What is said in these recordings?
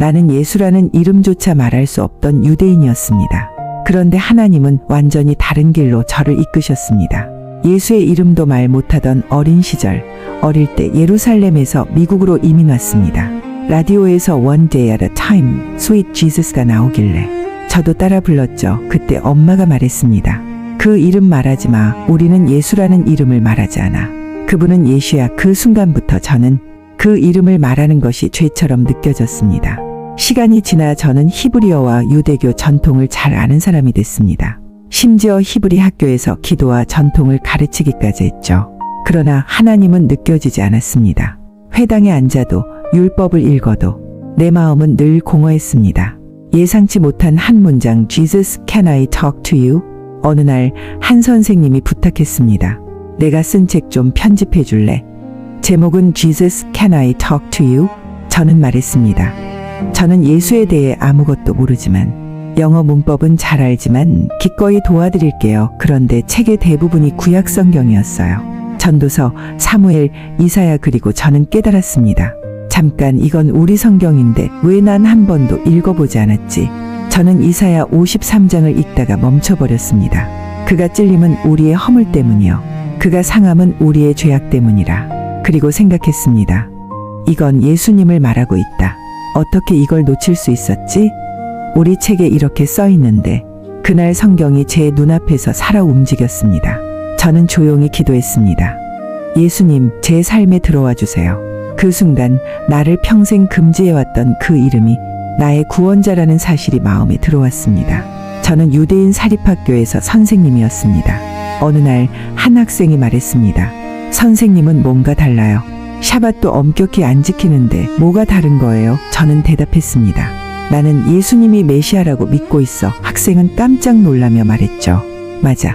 나는 예수라는 이름조차 말할 수 없던 유대인이었습니다. 그런데 하나님은 완전히 다른 길로 저를 이끄셨습니다. 예수의 이름도 말 못하던 어린 시절, 어릴 때 예루살렘에서 미국으로 이민 왔습니다. 라디오에서 One Day at a Time, Sweet Jesus가 나오길래 저도 따라 불렀죠. 그때 엄마가 말했습니다. 그 이름 말하지 마. 우리는 예수라는 이름을 말하지 않아. 그분은 예수야. 그 순간부터 저는 그 이름을 말하는 것이 죄처럼 느껴졌습니다. 시간이 지나 저는 히브리어와 유대교 전통을 잘 아는 사람이 됐습니다. 심지어 히브리 학교에서 기도와 전통을 가르치기까지 했죠. 그러나 하나님은 느껴지지 않았습니다. 회당에 앉아도 율법을 읽어도 내 마음은 늘 공허했습니다. 예상치 못한 한 문장 Jesus, can I talk to you? 어느 날 한 선생님이 부탁했습니다. 내가 쓴 책 좀 편집해 줄래? 제목은 Jesus, can I talk to you? 저는 말했습니다. 저는 예수에 대해 아무것도 모르지만 영어 문법은 잘 알지만 기꺼이 도와드릴게요. 그런데 책의 대부분이 구약 성경이었어요. 전도서, 사무엘, 이사야. 그리고 저는 깨달았습니다. 잠깐, 이건 우리 성경인데 왜 난 한 번도 읽어보지 않았지? 저는 이사야 53장을 읽다가 멈춰버렸습니다. 그가 찔림은 우리의 허물 때문이요. 그가 상함은 우리의 죄악 때문이라. 그리고 생각했습니다. 이건 예수님을 말하고 있다. 어떻게 이걸 놓칠 수 있었지? 우리 책에 이렇게 써 있는데 그날 성경이 제 눈앞에서 살아 움직였습니다. 저는 조용히 기도했습니다. 예수님, 제 삶에 들어와 주세요. 그 순간 나를 평생 금지해왔던 그 이름이 나의 구원자라는 사실이 마음에 들어왔습니다. 저는 유대인 사립학교에서 선생님이었습니다. 어느 날 한 학생이 말했습니다. 선생님은 뭔가 달라요. 샤밧도 엄격히 안 지키는데 뭐가 다른 거예요? 저는 대답했습니다. 나는 예수님이 메시아라고 믿고 있어. 학생은 깜짝 놀라며 말했죠. 맞아.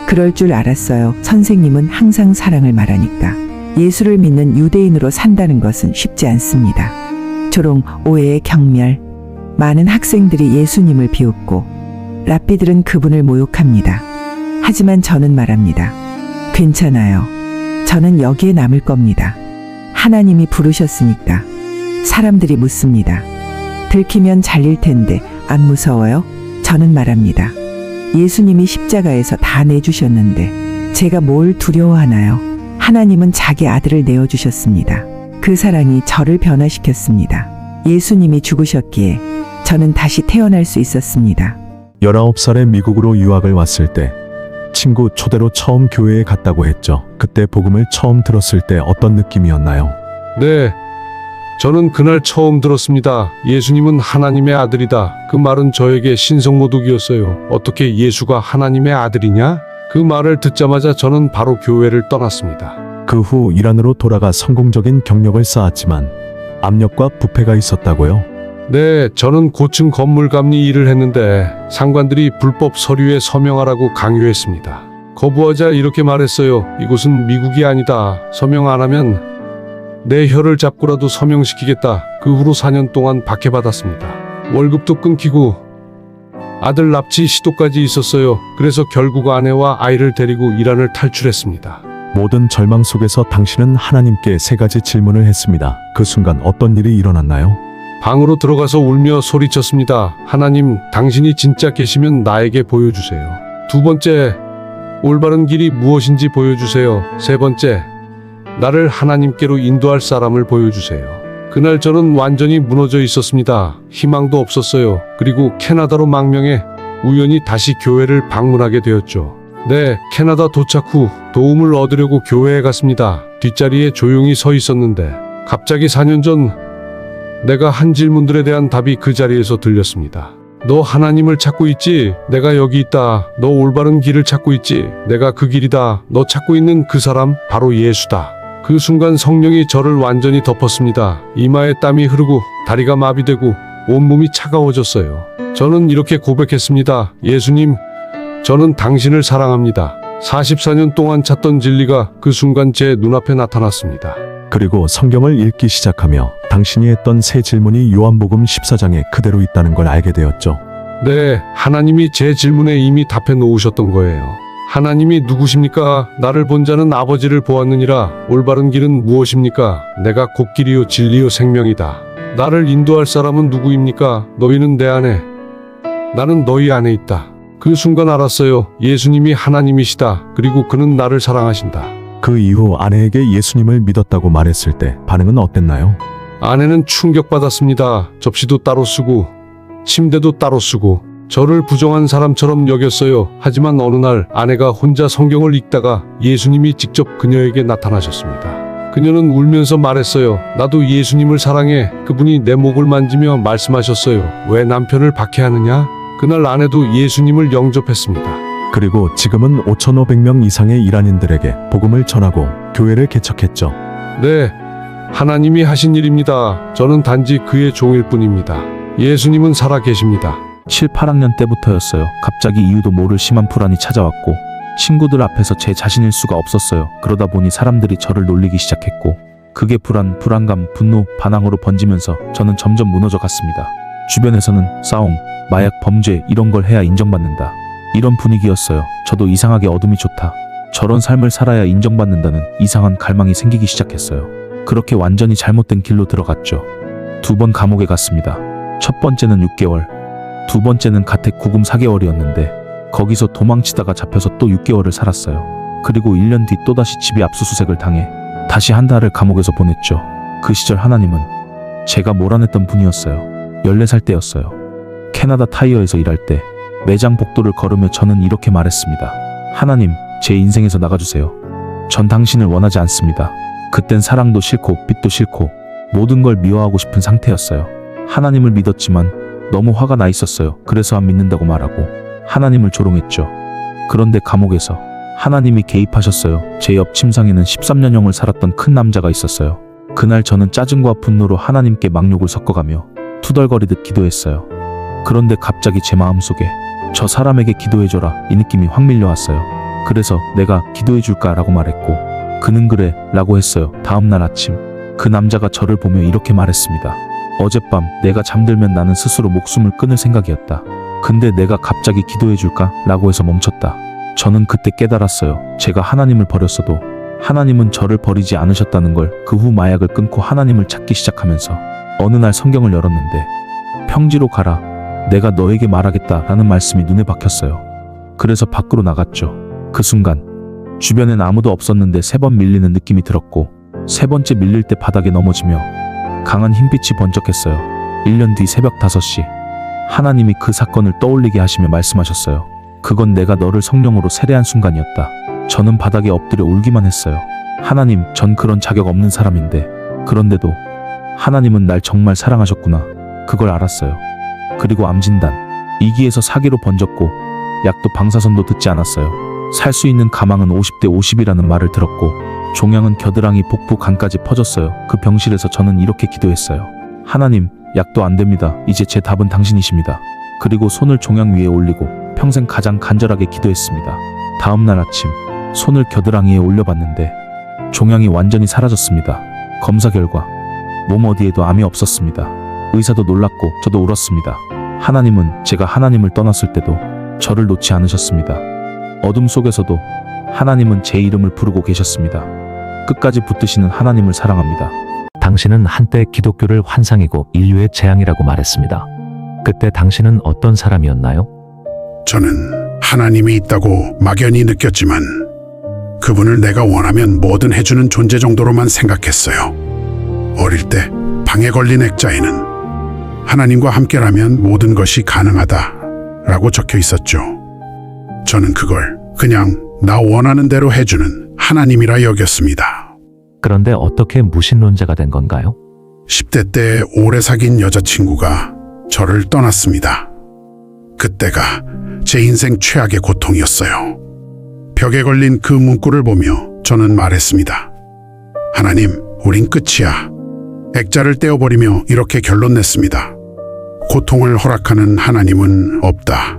그럴 줄 알았어요. 선생님은 항상 사랑을 말하니까. 예수를 믿는 유대인으로 산다는 것은 쉽지 않습니다. 조롱, 오해의 경멸. 많은 학생들이 예수님을 비웃고 랍비들은 그분을 모욕합니다. 하지만 저는 말합니다. 괜찮아요. 저는 여기에 남을 겁니다. 하나님이 부르셨으니까. 사람들이 묻습니다. 들키면 잘릴 텐데 안 무서워요? 저는 말합니다. 예수님이 십자가에서 다 내주셨는데 제가 뭘 두려워하나요? 하나님은 자기 아들을 내어주셨습니다. 그 사랑이 저를 변화시켰습니다. 예수님이 죽으셨기에 저는 다시 태어날 수 있었습니다. 19살에 미국으로 유학을 왔을 때 친구 초대로 처음 교회에 갔다고 했죠. 그때 복음을 처음 들었을 때 어떤 느낌이었나요? 네, 저는 그날 처음 들었습니다. 예수님은 하나님의 아들이다. 그 말은 저에게 신성모독이었어요. 어떻게 예수가 하나님의 아들이냐? 그 말을 듣자마자 저는 바로 교회를 떠났습니다. 그 후 이란으로 돌아가 성공적인 경력을 쌓았지만 압력과 부패가 있었다고요? 네, 저는 고층 건물 감리 일을 했는데 상관들이 불법 서류에 서명하라고 강요했습니다. 거부하자 이렇게 말했어요. 이곳은 미국이 아니다. 서명 안 하면 내 혀를 잡고라도 서명시키겠다. 그 후로 4년 동안 박해받았습니다. 월급도 끊기고 아들 납치 시도까지 있었어요. 그래서 결국 아내와 아이를 데리고 이란을 탈출했습니다. 모든 절망 속에서 당신은 하나님께 3가지 질문을 했습니다. 그 순간 어떤 일이 일어났나요? 방으로 들어가서 울며 소리쳤습니다. 하나님, 당신이 진짜 계시면 나에게 보여주세요. 2번째, 올바른 길이 무엇인지 보여주세요. 3번째, 나를 하나님께로 인도할 사람을 보여주세요. 그날 저는 완전히 무너져 있었습니다. 희망도 없었어요. 그리고 캐나다로 망명해 우연히 다시 교회를 방문하게 되었죠. 네, 캐나다 도착 후 도움을 얻으려고 교회에 갔습니다. 뒷자리에 조용히 서 있었는데 갑자기 4년 전 내가 한 질문들에 대한 답이 그 자리에서 들렸습니다. 너 하나님을 찾고 있지? 내가 여기 있다. 너 올바른 길을 찾고 있지? 내가 그 길이다. 너 찾고 있는 그 사람 바로 예수다. 그 순간 성령이 저를 완전히 덮었습니다. 이마에 땀이 흐르고 다리가 마비되고 온몸이 차가워졌어요. 저는 이렇게 고백했습니다. 예수님, 저는 당신을 사랑합니다. 44년 동안 찾던 진리가 그 순간 제 눈앞에 나타났습니다. 그리고 성경을 읽기 시작하며 당신이 했던 세 질문이 요한복음 14장에 그대로 있다는 걸 알게 되었죠. 네, 하나님이 제 질문에 이미 답해 놓으셨던 거예요. 하나님이 누구십니까? 나를 본 자는 아버지를 보았느니라. 올바른 길은 무엇입니까? 내가 곧 길이요 진리요 생명이다. 나를 인도할 사람은 누구입니까? 너희는 내 안에, 나는 너희 안에 있다. 그 순간 알았어요. 예수님이 하나님이시다. 그리고 그는 나를 사랑하신다. 그 이후 아내에게 예수님을 믿었다고 말했을 때 반응은 어땠나요? 아내는 충격받았습니다. 접시도 따로 쓰고 침대도 따로 쓰고 저를 부정한 사람처럼 여겼어요. 하지만 어느 날 아내가 혼자 성경을 읽다가 예수님이 직접 그녀에게 나타나셨습니다. 그녀는 울면서 말했어요. 나도 예수님을 사랑해. 그분이 내 목을 만지며 말씀하셨어요. 왜 남편을 박해하느냐? 그날 아내도 예수님을 영접했습니다. 그리고 지금은 5,500명 이상의 이란인들에게 복음을 전하고 교회를 개척했죠. 네, 하나님이 하신 일입니다. 저는 단지 그의 종일 뿐입니다. 예수님은 살아 계십니다. 7, 8학년 때부터였어요. 갑자기 이유도 모를 심한 불안이 찾아왔고 친구들 앞에서 제 자신일 수가 없었어요. 그러다 보니 사람들이 저를 놀리기 시작했고 그게 불안감, 분노, 반항으로 번지면서 저는 점점 무너져 갔습니다. 주변에서는 싸움, 마약, 범죄 이런 걸 해야 인정받는다. 이런 분위기였어요. 저도 이상하게 어둠이 좋다. 저런 삶을 살아야 인정받는다는 이상한 갈망이 생기기 시작했어요. 그렇게 완전히 잘못된 길로 들어갔죠. 2번 감옥에 갔습니다. 첫 번째는 6개월, 두 번째는 가택 구금 4개월이었는데 거기서 도망치다가 잡혀서 또 6개월을 살았어요. 그리고 1년 뒤 또다시 집이 압수수색을 당해 다시 한 달을 감옥에서 보냈죠. 그 시절 하나님은 제가 몰아냈던 분이었어요. 14살 때였어요. 캐나다 타이어에서 일할 때 매장 복도를 걸으며 저는 이렇게 말했습니다. 하나님, 제 인생에서 나가주세요. 전 당신을 원하지 않습니다. 그땐 사랑도 싫고 빚도 싫고 모든 걸 미워하고 싶은 상태였어요. 하나님을 믿었지만 너무 화가 나 있었어요. 그래서 안 믿는다고 말하고 하나님을 조롱했죠. 그런데 감옥에서 하나님이 개입하셨어요. 제 옆 침상에는 13년형을 살았던 큰 남자가 있었어요. 그날 저는 짜증과 분노로 하나님께 막욕을 섞어가며 투덜거리듯 기도했어요. 그런데 갑자기 제 마음속에 저 사람에게 기도해줘라 이 느낌이 확 밀려왔어요. 그래서 내가 기도해줄까 라고 말했고 그는 그래 라고 했어요. 다음날 아침 그 남자가 저를 보며 이렇게 말했습니다. 어젯밤 내가 잠들면 나는 스스로 목숨을 끊을 생각이었다. 근데 내가 갑자기 기도해줄까 라고 해서 멈췄다. 저는 그때 깨달았어요. 제가 하나님을 버렸어도 하나님은 저를 버리지 않으셨다는 걸. 그 후 마약을 끊고 하나님을 찾기 시작하면서 어느 날 성경을 열었는데 평지로 가라. 내가 너에게 말하겠다 라는 말씀이 눈에 박혔어요. 그래서 밖으로 나갔죠. 그 순간 주변엔 아무도 없었는데 3번 밀리는 느낌이 들었고 3번째 밀릴 때 바닥에 넘어지며 강한 흰빛이 번쩍했어요. 1년 뒤 새벽 5시 하나님이 그 사건을 떠올리게 하시며 말씀하셨어요. 그건 내가 너를 성령으로 세례한 순간이었다. 저는 바닥에 엎드려 울기만 했어요. 하나님, 전 그런 자격 없는 사람인데 그런데도 하나님은 날 정말 사랑하셨구나. 그걸 알았어요. 그리고 암진단, 2기에서 4기로 번졌고 약도 방사선도 듣지 않았어요. 살 수 있는 가망은 50대 50이라는 말을 들었고 종양은 겨드랑이, 복부, 간까지 퍼졌어요. 그 병실에서 저는 이렇게 기도했어요. 하나님, 약도 안 됩니다. 이제 제 답은 당신이십니다. 그리고 손을 종양 위에 올리고 평생 가장 간절하게 기도했습니다. 다음날 아침 손을 겨드랑이에 올려봤는데 종양이 완전히 사라졌습니다. 검사 결과 몸 어디에도 암이 없었습니다. 의사도 놀랐고 저도 울었습니다. 하나님은 제가 하나님을 떠났을 때도 저를 놓지 않으셨습니다. 어둠 속에서도 하나님은 제 이름을 부르고 계셨습니다. 끝까지 붙드시는 하나님을 사랑합니다. 당신은 한때 기독교를 환상이고 인류의 재앙이라고 말했습니다. 그때 당신은 어떤 사람이었나요? 저는 하나님이 있다고 막연히 느꼈지만 그분을 내가 원하면 뭐든 해주는 존재 정도로만 생각했어요. 어릴 때 방에 걸린 액자에는 하나님과 함께라면 모든 것이 가능하다라고 적혀 있었죠. 저는 그걸 그냥 나 원하는 대로 해주는 하나님이라 여겼습니다. 그런데 어떻게 무신론자가 된 건가요? 10대 때 오래 사귄 여자친구가 저를 떠났습니다. 그때가 제 인생 최악의 고통이었어요. 벽에 걸린 그 문구를 보며 저는 말했습니다. 하나님, 우린 끝이야. 액자를 떼어버리며 이렇게 결론 냈습니다. 고통을 허락하는 하나님은 없다.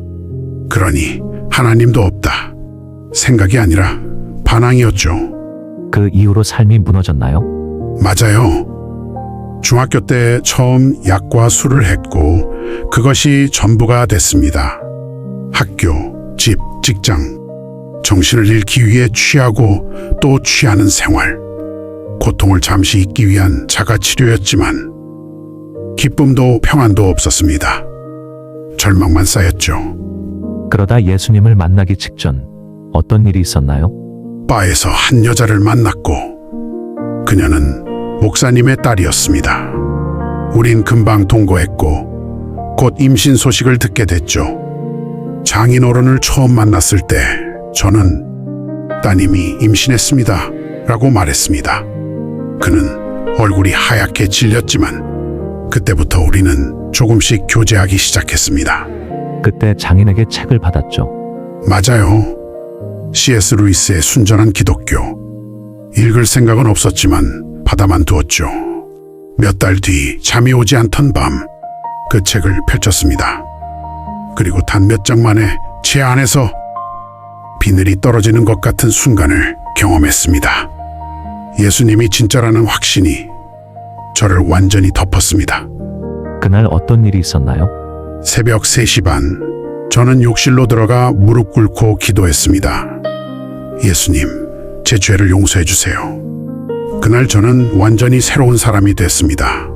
그러니 하나님도 없다. 생각이 아니라 반항이었죠. 그 이후로 삶이 무너졌나요? 맞아요. 중학교 때 처음 약과 술을 했고 그것이 전부가 됐습니다. 학교, 집, 직장, 정신을 잃기 위해 취하고 또 취하는 생활. 고통을 잠시 잊기 위한 자가치료였지만 기쁨도 평안도 없었습니다. 절망만 쌓였죠. 그러다 예수님을 만나기 직전 어떤 일이 있었나요? 바에서 한 여자를 만났고 그녀는 목사님의 딸이었습니다. 우린 금방 동거했고 곧 임신 소식을 듣게 됐죠. 장인어른을 처음 만났을 때 저는 따님이 임신했습니다 라고 말했습니다. 그는 얼굴이 하얗게 질렸지만 그때부터 우리는 조금씩 교제하기 시작했습니다. 그때 장인에게 책을 받았죠. 맞아요. C.S. 루이스의 순전한 기독교. 읽을 생각은 없었지만 받아만 두었죠. 몇 달 뒤 잠이 오지 않던 밤 그 책을 펼쳤습니다. 그리고 단 몇 장 만에 제 안에서 비늘이 떨어지는 것 같은 순간을 경험했습니다. 예수님이 진짜라는 확신이 저를 완전히 덮었습니다. 그날 어떤 일이 있었나요? 새벽 3시 반, 저는 욕실로 들어가 무릎 꿇고 기도했습니다. 예수님, 제 죄를 용서해 주세요. 그날 저는 완전히 새로운 사람이 됐습니다.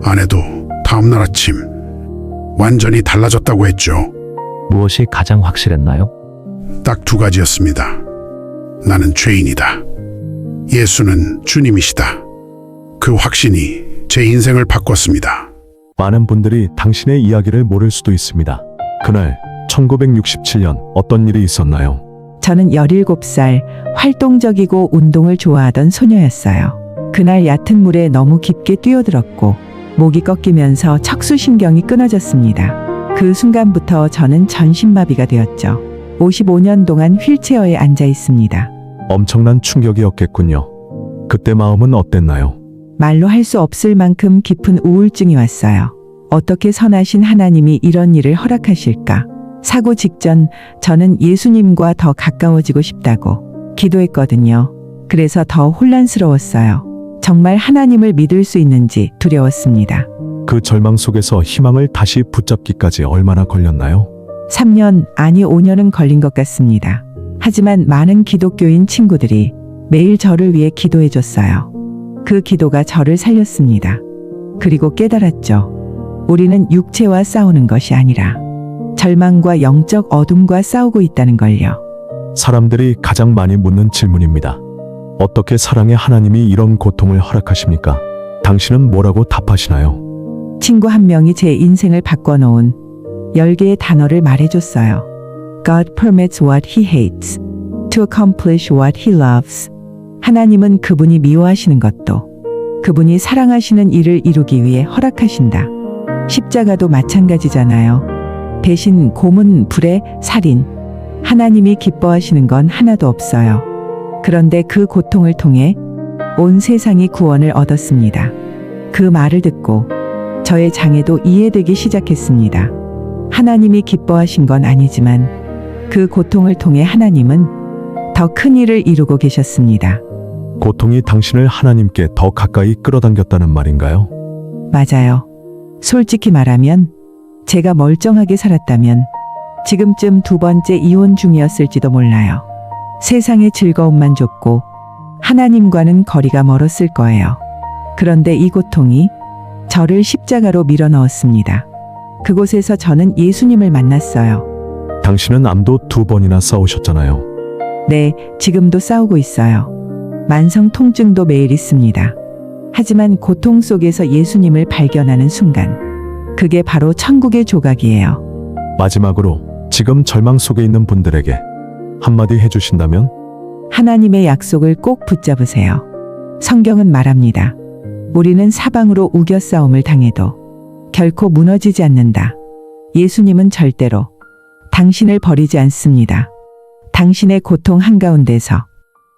아내도 다음날 아침 완전히 달라졌다고 했죠. 무엇이 가장 확실했나요? 딱 2가지였습니다. 나는 죄인이다. 예수는 주님이시다. 그 확신이 제 인생을 바꿨습니다. 많은 분들이 당신의 이야기를 모를 수도 있습니다. 그날 1967년 어떤 일이 있었나요? 저는 17살 활동적이고 운동을 좋아하던 소녀였어요. 그날 얕은 물에 너무 깊게 뛰어들었고 목이 꺾이면서 척수신경이 끊어졌습니다. 그 순간부터 저는 전신마비가 되었죠. 55년 동안 휠체어에 앉아 있습니다. 엄청난 충격이었겠군요. 그때 마음은 어땠나요? 말로 할 수 없을 만큼 깊은 우울증이 왔어요. 어떻게 선하신 하나님이 이런 일을 허락하실까? 사고 직전 저는 예수님과 더 가까워지고 싶다고 기도했거든요. 그래서 더 혼란스러웠어요. 정말 하나님을 믿을 수 있는지 두려웠습니다. 그 절망 속에서 희망을 다시 붙잡기까지 얼마나 걸렸나요? 3년, 아니 5년은 걸린 것 같습니다. 하지만 많은 기독교인 친구들이 매일 저를 위해 기도해 줬어요. 그 기도가 저를 살렸습니다. 그리고 깨달았죠. 우리는 육체와 싸우는 것이 아니라 절망과 영적 어둠과 싸우고 있다는 걸요. 사람들이 가장 많이 묻는 질문입니다. 어떻게 사랑의 하나님이 이런 고통을 허락하십니까? 당신은 뭐라고 답하시나요? 친구 한 명이 제 인생을 바꿔놓은 10개의 단어를 말해줬어요. God permits what he hates to accomplish what he loves. 하나님은 그분이 미워하시는 것도 그분이 사랑하시는 일을 이루기 위해 허락하신다. 십자가도 마찬가지잖아요. 배신, 고문, 불의, 살인. 하나님이 기뻐하시는 건 하나도 없어요. 그런데 그 고통을 통해 온 세상이 구원을 얻었습니다. 그 말을 듣고 저의 장애도 이해되기 시작했습니다. 하나님이 기뻐하신 건 아니지만 그 고통을 통해 하나님은 더 큰 일을 이루고 계셨습니다. 고통이 당신을 하나님께 더 가까이 끌어당겼다는 말인가요? 맞아요. 솔직히 말하면 제가 멀쩡하게 살았다면 지금쯤 2번째 이혼 중이었을지도 몰라요. 세상의 즐거움만 줬고 하나님과는 거리가 멀었을 거예요. 그런데 이 고통이 저를 십자가로 밀어넣었습니다. 그곳에서 저는 예수님을 만났어요. 당신은 암도 2번이나 싸우셨잖아요. 네, 지금도 싸우고 있어요. 만성 통증도 매일 있습니다. 하지만 고통 속에서 예수님을 발견하는 순간, 그게 바로 천국의 조각이에요. 마지막으로 지금 절망 속에 있는 분들에게 한마디 해주신다면? 하나님의 약속을 꼭 붙잡으세요. 성경은 말합니다. 우리는 사방으로 우겨싸움을 당해도 결코 무너지지 않는다. 예수님은 절대로 당신을 버리지 않습니다. 당신의 고통 한가운데서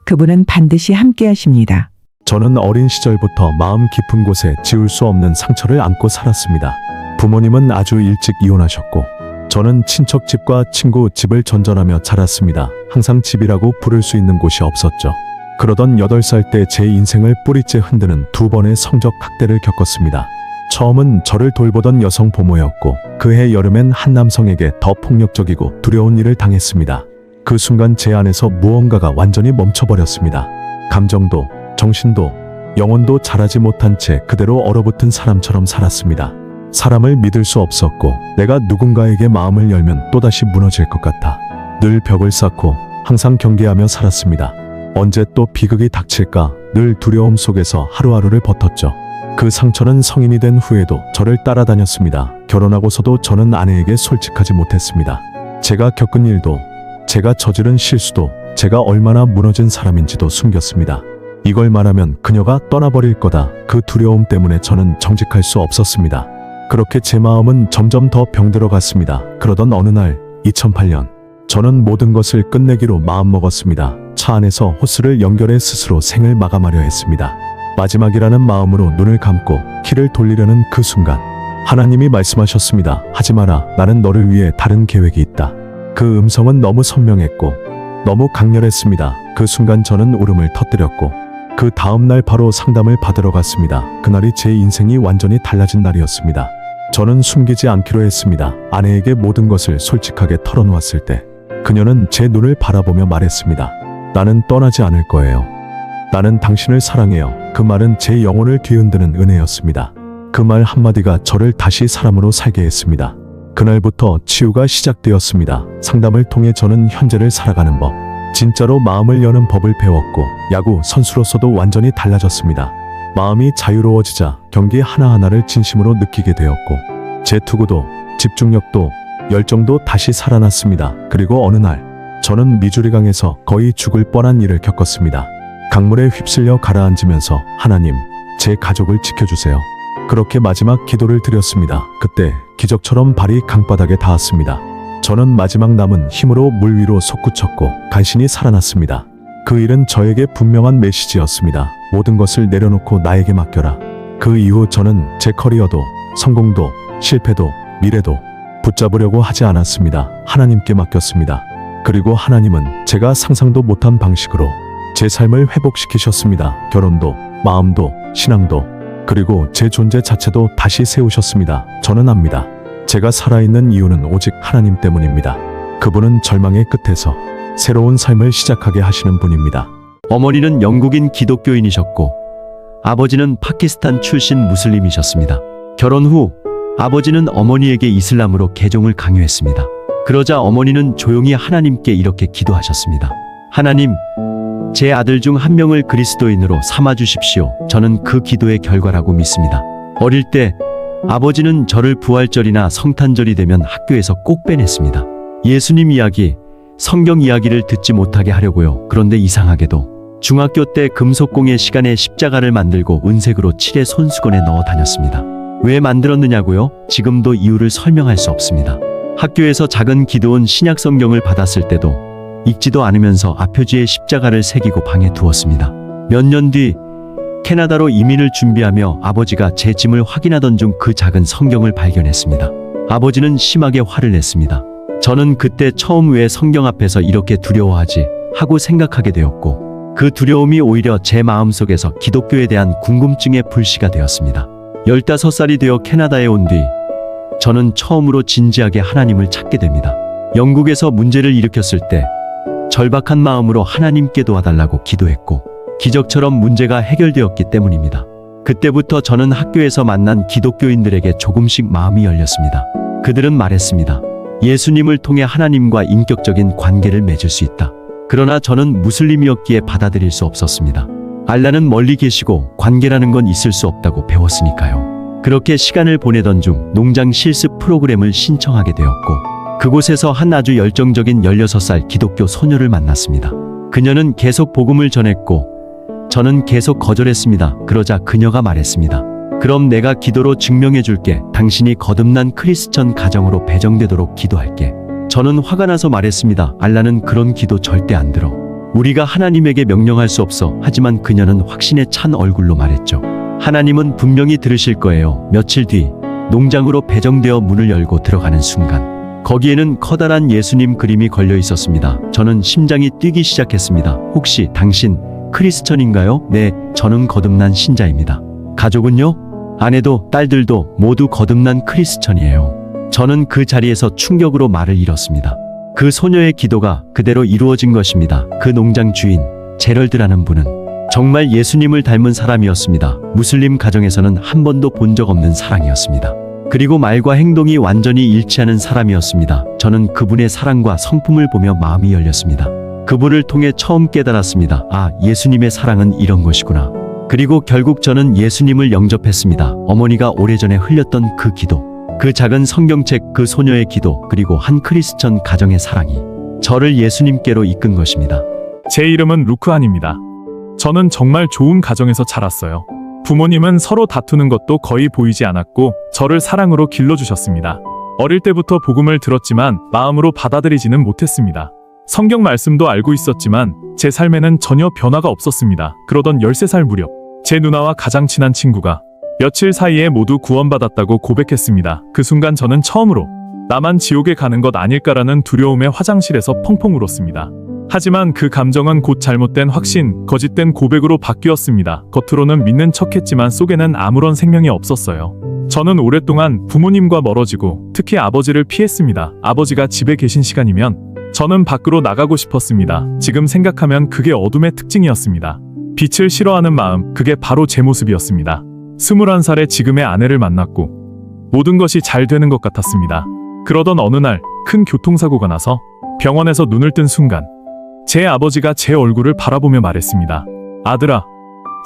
그분은 반드시 함께 하십니다. 저는 어린 시절부터 마음 깊은 곳에 지울 수 없는 상처를 안고 살았습니다. 부모님은 아주 일찍 이혼하셨고 저는 친척 집과 친구 집을 전전하며 자랐습니다. 항상 집이라고 부를 수 있는 곳이 없었죠. 그러던 8살 때 제 인생을 뿌리째 흔드는 2번의 성적 학대를 겪었습니다. 처음은 저를 돌보던 여성 보모였고 그해 여름엔 한 남성에게 더 폭력적이고 두려운 일을 당했습니다. 그 순간 제 안에서 무언가가 완전히 멈춰버렸습니다. 감정도, 정신도, 영혼도 자라지 못한 채 그대로 얼어붙은 사람처럼 살았습니다. 사람을 믿을 수 없었고 내가 누군가에게 마음을 열면 또다시 무너질 것 같아 늘 벽을 쌓고 항상 경계하며 살았습니다. 언제 또 비극이 닥칠까 늘 두려움 속에서 하루하루를 버텼죠. 그 상처는 성인이 된 후에도 저를 따라다녔습니다. 결혼하고서도 저는 아내에게 솔직하지 못했습니다. 제가 겪은 일도, 제가 저지른 실수도, 제가 얼마나 무너진 사람인지도 숨겼습니다. 이걸 말하면 그녀가 떠나버릴 거다. 그 두려움 때문에 저는 정직할 수 없었습니다. 그렇게 제 마음은 점점 더 병들어 갔습니다. 그러던 어느 날 2008년 저는 모든 것을 끝내기로 마음먹었습니다. 차 안에서 호스를 연결해 스스로 생을 마감하려 했습니다. 마지막이라는 마음으로 눈을 감고 키를 돌리려는 그 순간 하나님이 말씀하셨습니다. 하지 마라. 나는 너를 위해 다른 계획이 있다. 그 음성은 너무 선명했고 너무 강렬했습니다. 그 순간 저는 울음을 터뜨렸고 그 다음 날 바로 상담을 받으러 갔습니다. 그날이 제 인생이 완전히 달라진 날이었습니다. 저는 숨기지 않기로 했습니다. 아내에게 모든 것을 솔직하게 털어놓았을 때 그녀는 제 눈을 바라보며 말했습니다. 나는 떠나지 않을 거예요. 나는 당신을 사랑해요. 그 말은 제 영혼을 뒤흔드는 은혜였습니다. 그 말 한마디가 저를 다시 사람으로 살게 했습니다. 그날부터 치유가 시작되었습니다. 상담을 통해 저는 현재를 살아가는 법, 진짜로 마음을 여는 법을 배웠고 야구 선수로서도 완전히 달라졌습니다. 마음이 자유로워지자 경기 하나하나를 진심으로 느끼게 되었고 제 투구도 집중력도 열정도 다시 살아났습니다. 그리고 어느 날 저는 미주리강에서 거의 죽을 뻔한 일을 겪었습니다. 강물에 휩쓸려 가라앉으면서 하나님, 제 가족을 지켜주세요. 그렇게 마지막 기도를 드렸습니다. 그때 기적처럼 발이 강바닥에 닿았습니다. 저는 마지막 남은 힘으로 물 위로 솟구쳤고 간신히 살아났습니다. 그 일은 저에게 분명한 메시지였습니다. 모든 것을 내려놓고 나에게 맡겨라. 그 이후 저는 제 커리어도 성공도 실패도 미래도 붙잡으려고 하지 않았습니다. 하나님께 맡겼습니다. 그리고 하나님은 제가 상상도 못한 방식으로 제 삶을 회복시키셨습니다. 결혼도 마음도 신앙도 그리고 제 존재 자체도 다시 세우셨습니다. 저는 압니다. 제가 살아있는 이유는 오직 하나님 때문입니다. 그분은 절망의 끝에서 새로운 삶을 시작하게 하시는 분입니다. 어머니는 영국인 기독교인이셨고 아버지는 파키스탄 출신 무슬림이셨습니다. 결혼 후 아버지는 어머니에게 이슬람으로 개종을 강요했습니다. 그러자 어머니는 조용히 하나님께 이렇게 기도하셨습니다. 하나님, 제 아들 중 한 명을 그리스도인으로 삼아 주십시오. 저는 그 기도의 결과라고 믿습니다. 어릴 때 아버지는 저를 부활절이나 성탄절이 되면 학교에서 꼭 빼냈습니다. 예수님 이야기, 성경 이야기를 듣지 못하게 하려고요. 그런데 이상하게도 중학교 때 금속공예 시간에 십자가를 만들고 은색으로 칠해 손수건에 넣어 다녔습니다. 왜 만들었느냐고요? 지금도 이유를 설명할 수 없습니다. 학교에서 작은 기도원 신약 성경을 받았을 때도 읽지도 않으면서 앞표지에 십자가를 새기고 방에 두었습니다. 몇 년 뒤 캐나다로 이민을 준비하며 아버지가 제 짐을 확인하던 중 그 작은 성경을 발견했습니다. 아버지는 심하게 화를 냈습니다. 저는 그때 처음 왜 성경 앞에서 이렇게 두려워하지 하고 생각하게 되었고 그 두려움이 오히려 제 마음속에서 기독교에 대한 궁금증의 불씨가 되었습니다. 15살이 되어 캐나다에 온 뒤 저는 처음으로 진지하게 하나님을 찾게 됩니다. 영국에서 문제를 일으켰을 때 절박한 마음으로 하나님께 도와달라고 기도했고 기적처럼 문제가 해결되었기 때문입니다. 그때부터 저는 학교에서 만난 기독교인들에게 조금씩 마음이 열렸습니다. 그들은 말했습니다. 예수님을 통해 하나님과 인격적인 관계를 맺을 수 있다. 그러나 저는 무슬림이었기에 받아들일 수 없었습니다. 알라는 멀리 계시고 관계라는 건 있을 수 없다고 배웠으니까요. 그렇게 시간을 보내던 중 농장 실습 프로그램을 신청하게 되었고 그곳에서 한 아주 열정적인 16살 기독교 소녀를 만났습니다. 그녀는 계속 복음을 전했고 저는 계속 거절했습니다. 그러자 그녀가 말했습니다. 그럼 내가 기도로 증명해 줄게. 당신이 거듭난 크리스천 가정으로 배정되도록 기도할게. 저는 화가 나서 말했습니다. 알라는 그런 기도 절대 안 들어. 우리가 하나님에게 명령할 수 없어. 하지만 그녀는 확신에 찬 얼굴로 말했죠. 하나님은 분명히 들으실 거예요. 며칠 뒤 농장으로 배정되어 문을 열고 들어가는 순간 거기에는 커다란 예수님 그림이 걸려 있었습니다. 저는 심장이 뛰기 시작했습니다. 혹시 당신 크리스천인가요? 네, 저는 거듭난 신자입니다. 가족은요? 아내도 딸들도 모두 거듭난 크리스천이에요. 저는 그 자리에서 충격으로 말을 잃었습니다. 그 소녀의 기도가 그대로 이루어진 것입니다. 그 농장 주인 제럴드라는 분은 정말 예수님을 닮은 사람이었습니다. 무슬림 가정에서는 한 번도 본 적 없는 사랑이었습니다. 그리고 말과 행동이 완전히 일치하는 사람이었습니다. 저는 그분의 사랑과 성품을 보며 마음이 열렸습니다. 그분을 통해 처음 깨달았습니다. 아, 예수님의 사랑은 이런 것이구나. 그리고 결국 저는 예수님을 영접했습니다. 어머니가 오래전에 흘렸던 그 기도, 그 작은 성경책, 그 소녀의 기도, 그리고 한 크리스천 가정의 사랑이 저를 예수님께로 이끈 것입니다. 제 이름은 루크한입니다. 저는 정말 좋은 가정에서 자랐어요. 부모님은 서로 다투는 것도 거의 보이지 않았고 저를 사랑으로 길러주셨습니다. 어릴 때부터 복음을 들었지만 마음으로 받아들이지는 못했습니다. 성경 말씀도 알고 있었지만 제 삶에는 전혀 변화가 없었습니다. 그러던 13살 무렵 제 누나와 가장 친한 친구가 며칠 사이에 모두 구원받았다고 고백했습니다. 그 순간 저는 처음으로 나만 지옥에 가는 것 아닐까라는 두려움에 화장실에서 펑펑 울었습니다. 하지만 그 감정은 곧 잘못된 확신, 거짓된 고백으로 바뀌었습니다. 겉으로는 믿는 척했지만 속에는 아무런 생명이 없었어요. 저는 오랫동안 부모님과 멀어지고 특히 아버지를 피했습니다. 아버지가 집에 계신 시간이면 저는 밖으로 나가고 싶었습니다. 지금 생각하면 그게 어둠의 특징이었습니다. 빛을 싫어하는 마음, 그게 바로 제 모습이었습니다. 21살에 지금의 아내를 만났고 모든 것이 잘 되는 것 같았습니다. 그러던 어느 날 큰 교통사고가 나서 병원에서 눈을 뜬 순간 제 아버지가 제 얼굴을 바라보며 말했습니다. 아들아,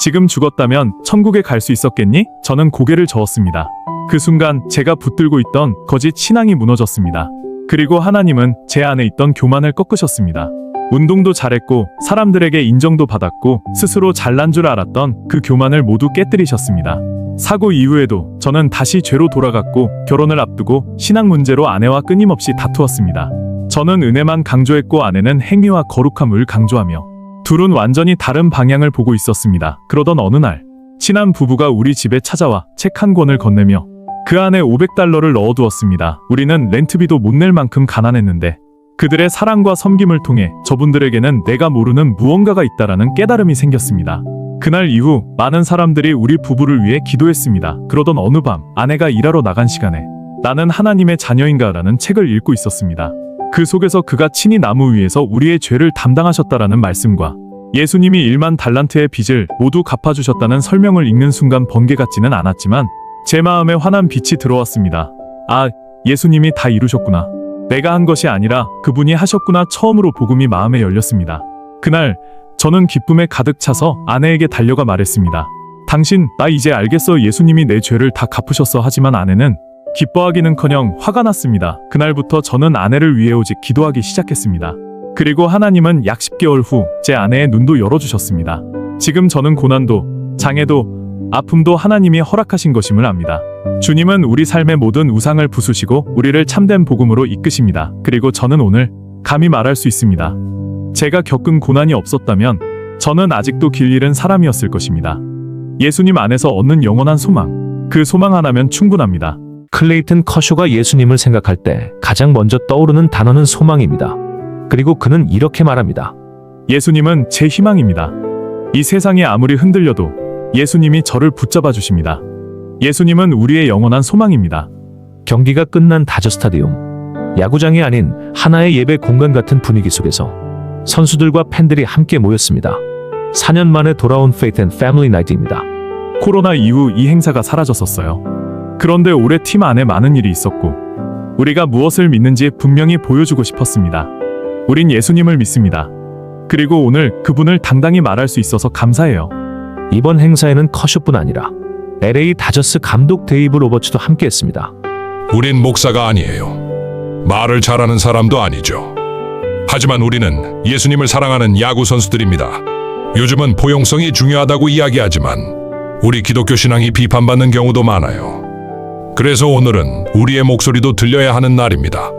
지금 죽었다면 천국에 갈 수 있었겠니? 저는 고개를 저었습니다. 그 순간 제가 붙들고 있던 거짓 신앙이 무너졌습니다. 그리고 하나님은 제 안에 있던 교만을 꺾으셨습니다. 운동도 잘했고 사람들에게 인정도 받았고 스스로 잘난 줄 알았던 그 교만을 모두 깨뜨리셨습니다. 사고 이후에도 저는 다시 죄로 돌아갔고 결혼을 앞두고 신앙 문제로 아내와 끊임없이 다투었습니다. 저는 은혜만 강조했고 아내는 행위와 거룩함을 강조하며 둘은 완전히 다른 방향을 보고 있었습니다. 그러던 어느 날 친한 부부가 우리 집에 찾아와 책 한 권을 건네며 그 안에 $500를 넣어두었습니다. 우리는 렌트비도 못 낼 만큼 가난했는데 그들의 사랑과 섬김을 통해 저분들에게는 내가 모르는 무언가가 있다라는 깨달음이 생겼습니다. 그날 이후 많은 사람들이 우리 부부를 위해 기도했습니다. 그러던 어느 밤 아내가 일하러 나간 시간에 나는 하나님의 자녀인가라는 책을 읽고 있었습니다. 그 속에서 그가 친히 나무 위에서 우리의 죄를 담당하셨다라는 말씀과 예수님이 1만 달란트의 빚을 모두 갚아주셨다는 설명을 읽는 순간 번개 같지는 않았지만 제 마음에 환한 빛이 들어왔습니다. 아, 예수님이 다 이루셨구나. 내가 한 것이 아니라 그분이 하셨구나. 처음으로 복음이 마음에 열렸습니다. 그날 저는 기쁨에 가득 차서 아내에게 달려가 말했습니다. 당신, 나 이제 알겠어. 예수님이 내 죄를 다 갚으셨어. 하지만 아내는 기뻐하기는커녕 화가 났습니다. 그날부터 저는 아내를 위해 오직 기도하기 시작했습니다. 그리고 하나님은 약 10개월 후 제 아내의 눈도 열어주셨습니다. 지금 저는 고난도, 장애도, 아픔도 하나님이 허락하신 것임을 압니다. 주님은 우리 삶의 모든 우상을 부수시고 우리를 참된 복음으로 이끄십니다. 그리고 저는 오늘 감히 말할 수 있습니다. 제가 겪은 고난이 없었다면 저는 아직도 길 잃은 사람이었을 것입니다. 예수님 안에서 얻는 영원한 소망, 그 소망 하나면 충분합니다. 클레이튼 커쇼가 예수님을 생각할 때 가장 먼저 떠오르는 단어는 소망입니다. 그리고 그는 이렇게 말합니다. 예수님은 제 희망입니다. 이 세상이 아무리 흔들려도 예수님이 저를 붙잡아 주십니다. 예수님은 우리의 영원한 소망입니다. 경기가 끝난 다저 스타디움. 야구장이 아닌 하나의 예배 공간 같은 분위기 속에서 선수들과 팬들이 함께 모였습니다. 4년 만에 돌아온 Faith and Family Night입니다. 코로나 이후 이 행사가 사라졌었어요. 그런데 올해 팀 안에 많은 일이 있었고 우리가 무엇을 믿는지 분명히 보여주고 싶었습니다. 우린 예수님을 믿습니다. 그리고 오늘 그분을 당당히 말할 수 있어서 감사해요. 이번 행사에는 커쇼뿐 아니라 LA 다저스 감독 데이브 로버츠도 함께했습니다. 우린 목사가 아니에요. 말을 잘하는 사람도 아니죠. 하지만 우리는 예수님을 사랑하는 야구 선수들입니다. 요즘은 포용성이 중요하다고 이야기하지만 우리 기독교 신앙이 비판받는 경우도 많아요. 그래서 오늘은 우리의 목소리도 들려야 하는 날입니다.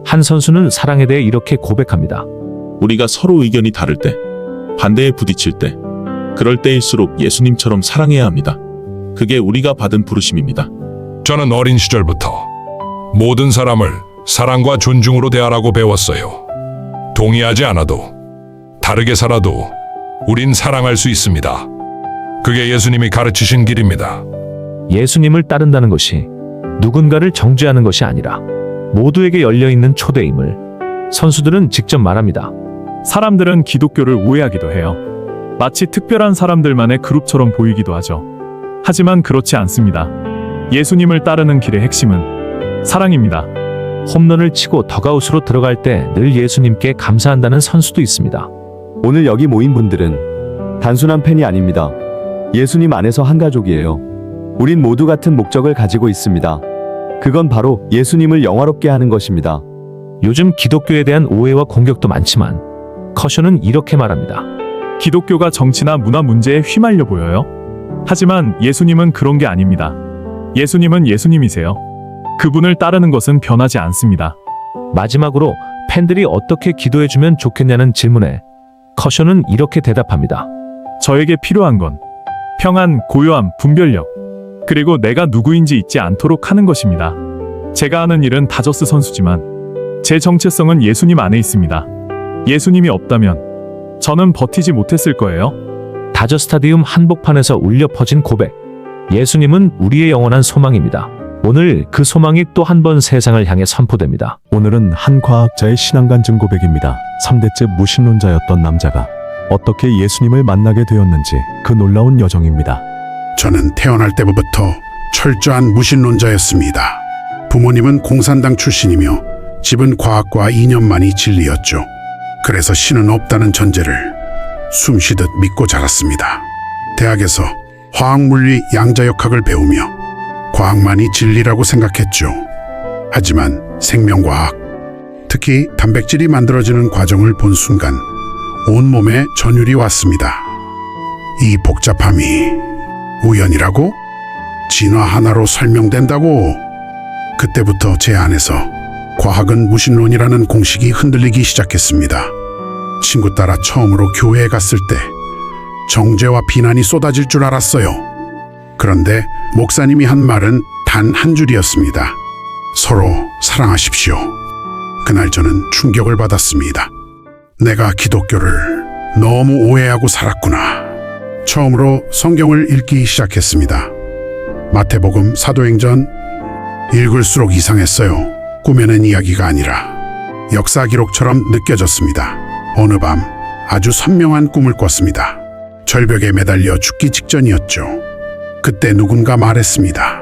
한 선수는 사랑에 대해 이렇게 고백합니다. 우리가 서로 의견이 다를 때, 반대에 부딪힐 때, 그럴 때일수록 예수님처럼 사랑해야 합니다. 그게 우리가 받은 부르심입니다. 저는 어린 시절부터 모든 사람을 사랑과 존중으로 대하라고 배웠어요. 동의하지 않아도, 다르게 살아도 우린 사랑할 수 있습니다. 그게 예수님이 가르치신 길입니다. 예수님을 따른다는 것이 누군가를 정죄하는 것이 아니라 모두에게 열려있는 초대임을 선수들은 직접 말합니다. 사람들은 기독교를 오해하기도 해요. 마치 특별한 사람들만의 그룹처럼 보이기도 하죠. 하지만 그렇지 않습니다. 예수님을 따르는 길의 핵심은 사랑입니다. 홈런을 치고 더가웃으로 들어갈 때 늘 예수님께 감사한다는 선수도 있습니다. 오늘 여기 모인 분들은 단순한 팬이 아닙니다. 예수님 안에서 한 가족이에요. 우린 모두 같은 목적을 가지고 있습니다. 그건 바로 예수님을 영화롭게 하는 것입니다. 요즘 기독교에 대한 오해와 공격도 많지만 커쇼는 이렇게 말합니다. 기독교가 정치나 문화 문제에 휘말려 보여요. 하지만 예수님은 그런 게 아닙니다. 예수님은 예수님이세요. 그분을 따르는 것은 변하지 않습니다. 마지막으로 팬들이 어떻게 기도해주면 좋겠냐는 질문에 커쇼는 이렇게 대답합니다. 저에게 필요한 건 평안, 고요함, 분별력, 그리고 내가 누구인지 잊지 않도록 하는 것입니다. 제가 하는 일은 다저스 선수지만 제 정체성은 예수님 안에 있습니다. 예수님이 없다면 저는 버티지 못했을 거예요. 다저 스타디움 한복판에서 울려 퍼진 고백. 예수님은 우리의 영원한 소망입니다. 오늘 그 소망이 또 한 번 세상을 향해 선포됩니다. 오늘은 한 과학자의 신앙간증 고백입니다. 3대째 무신론자였던 남자가 어떻게 예수님을 만나게 되었는지 그 놀라운 여정입니다. 저는 태어날 때부터 철저한 무신론자였습니다. 부모님은 공산당 출신이며 집은 과학과 이념만이 진리였죠. 그래서 신은 없다는 전제를 숨쉬듯 믿고 자랐습니다. 대학에서 화학물리 양자역학을 배우며 과학만이 진리라고 생각했죠. 하지만 생명과학, 특히 단백질이 만들어지는 과정을 본 순간 온몸에 전율이 왔습니다. 이 복잡함이 우연이라고? 진화 하나로 설명된다고? 그때부터 제 안에서 과학은 무신론이라는 공식이 흔들리기 시작했습니다. 친구 따라 처음으로 교회에 갔을 때 정죄와 비난이 쏟아질 줄 알았어요. 그런데 목사님이 한 말은 단 한 줄이었습니다. 서로 사랑하십시오. 그날 저는 충격을 받았습니다. 내가 기독교를 너무 오해하고 살았구나. 처음으로 성경을 읽기 시작했습니다. 마태복음, 사도행전 읽을수록 이상했어요. 꿈에는 이야기가 아니라 역사 기록처럼 느껴졌습니다. 어느 밤 아주 선명한 꿈을 꿨습니다. 절벽에 매달려 죽기 직전이었죠. 그때 누군가 말했습니다.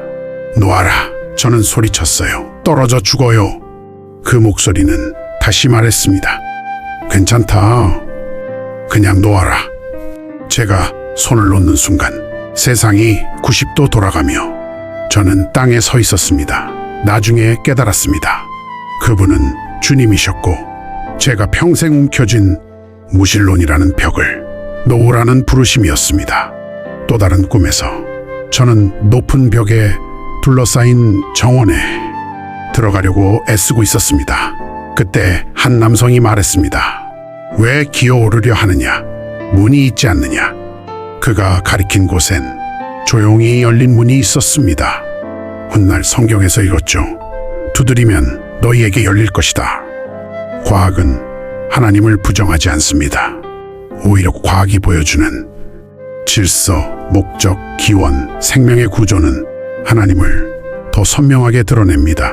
놓아라. 저는 소리쳤어요. 떨어져 죽어요. 그 목소리는 다시 말했습니다. 괜찮다. 그냥 놓아라. 제가 손을 놓는 순간 세상이 90도 돌아가며 저는 땅에 서 있었습니다. 나중에 깨달았습니다. 그분은 주님이셨고 제가 평생 움켜쥔 무신론이라는 벽을 놓으라는 부르심이었습니다. 또 다른 꿈에서 저는 높은 벽에 둘러싸인 정원에 들어가려고 애쓰고 있었습니다. 그때 한 남성이 말했습니다. 왜 기어오르려 하느냐? 문이 있지 않느냐? 그가 가리킨 곳엔 조용히 열린 문이 있었습니다. 훗날 성경에서 읽었죠. 두드리면 너희에게 열릴 것이다. 과학은 하나님을 부정하지 않습니다. 오히려 과학이 보여주는 질서, 목적, 기원, 생명의 구조는 하나님을 더 선명하게 드러냅니다.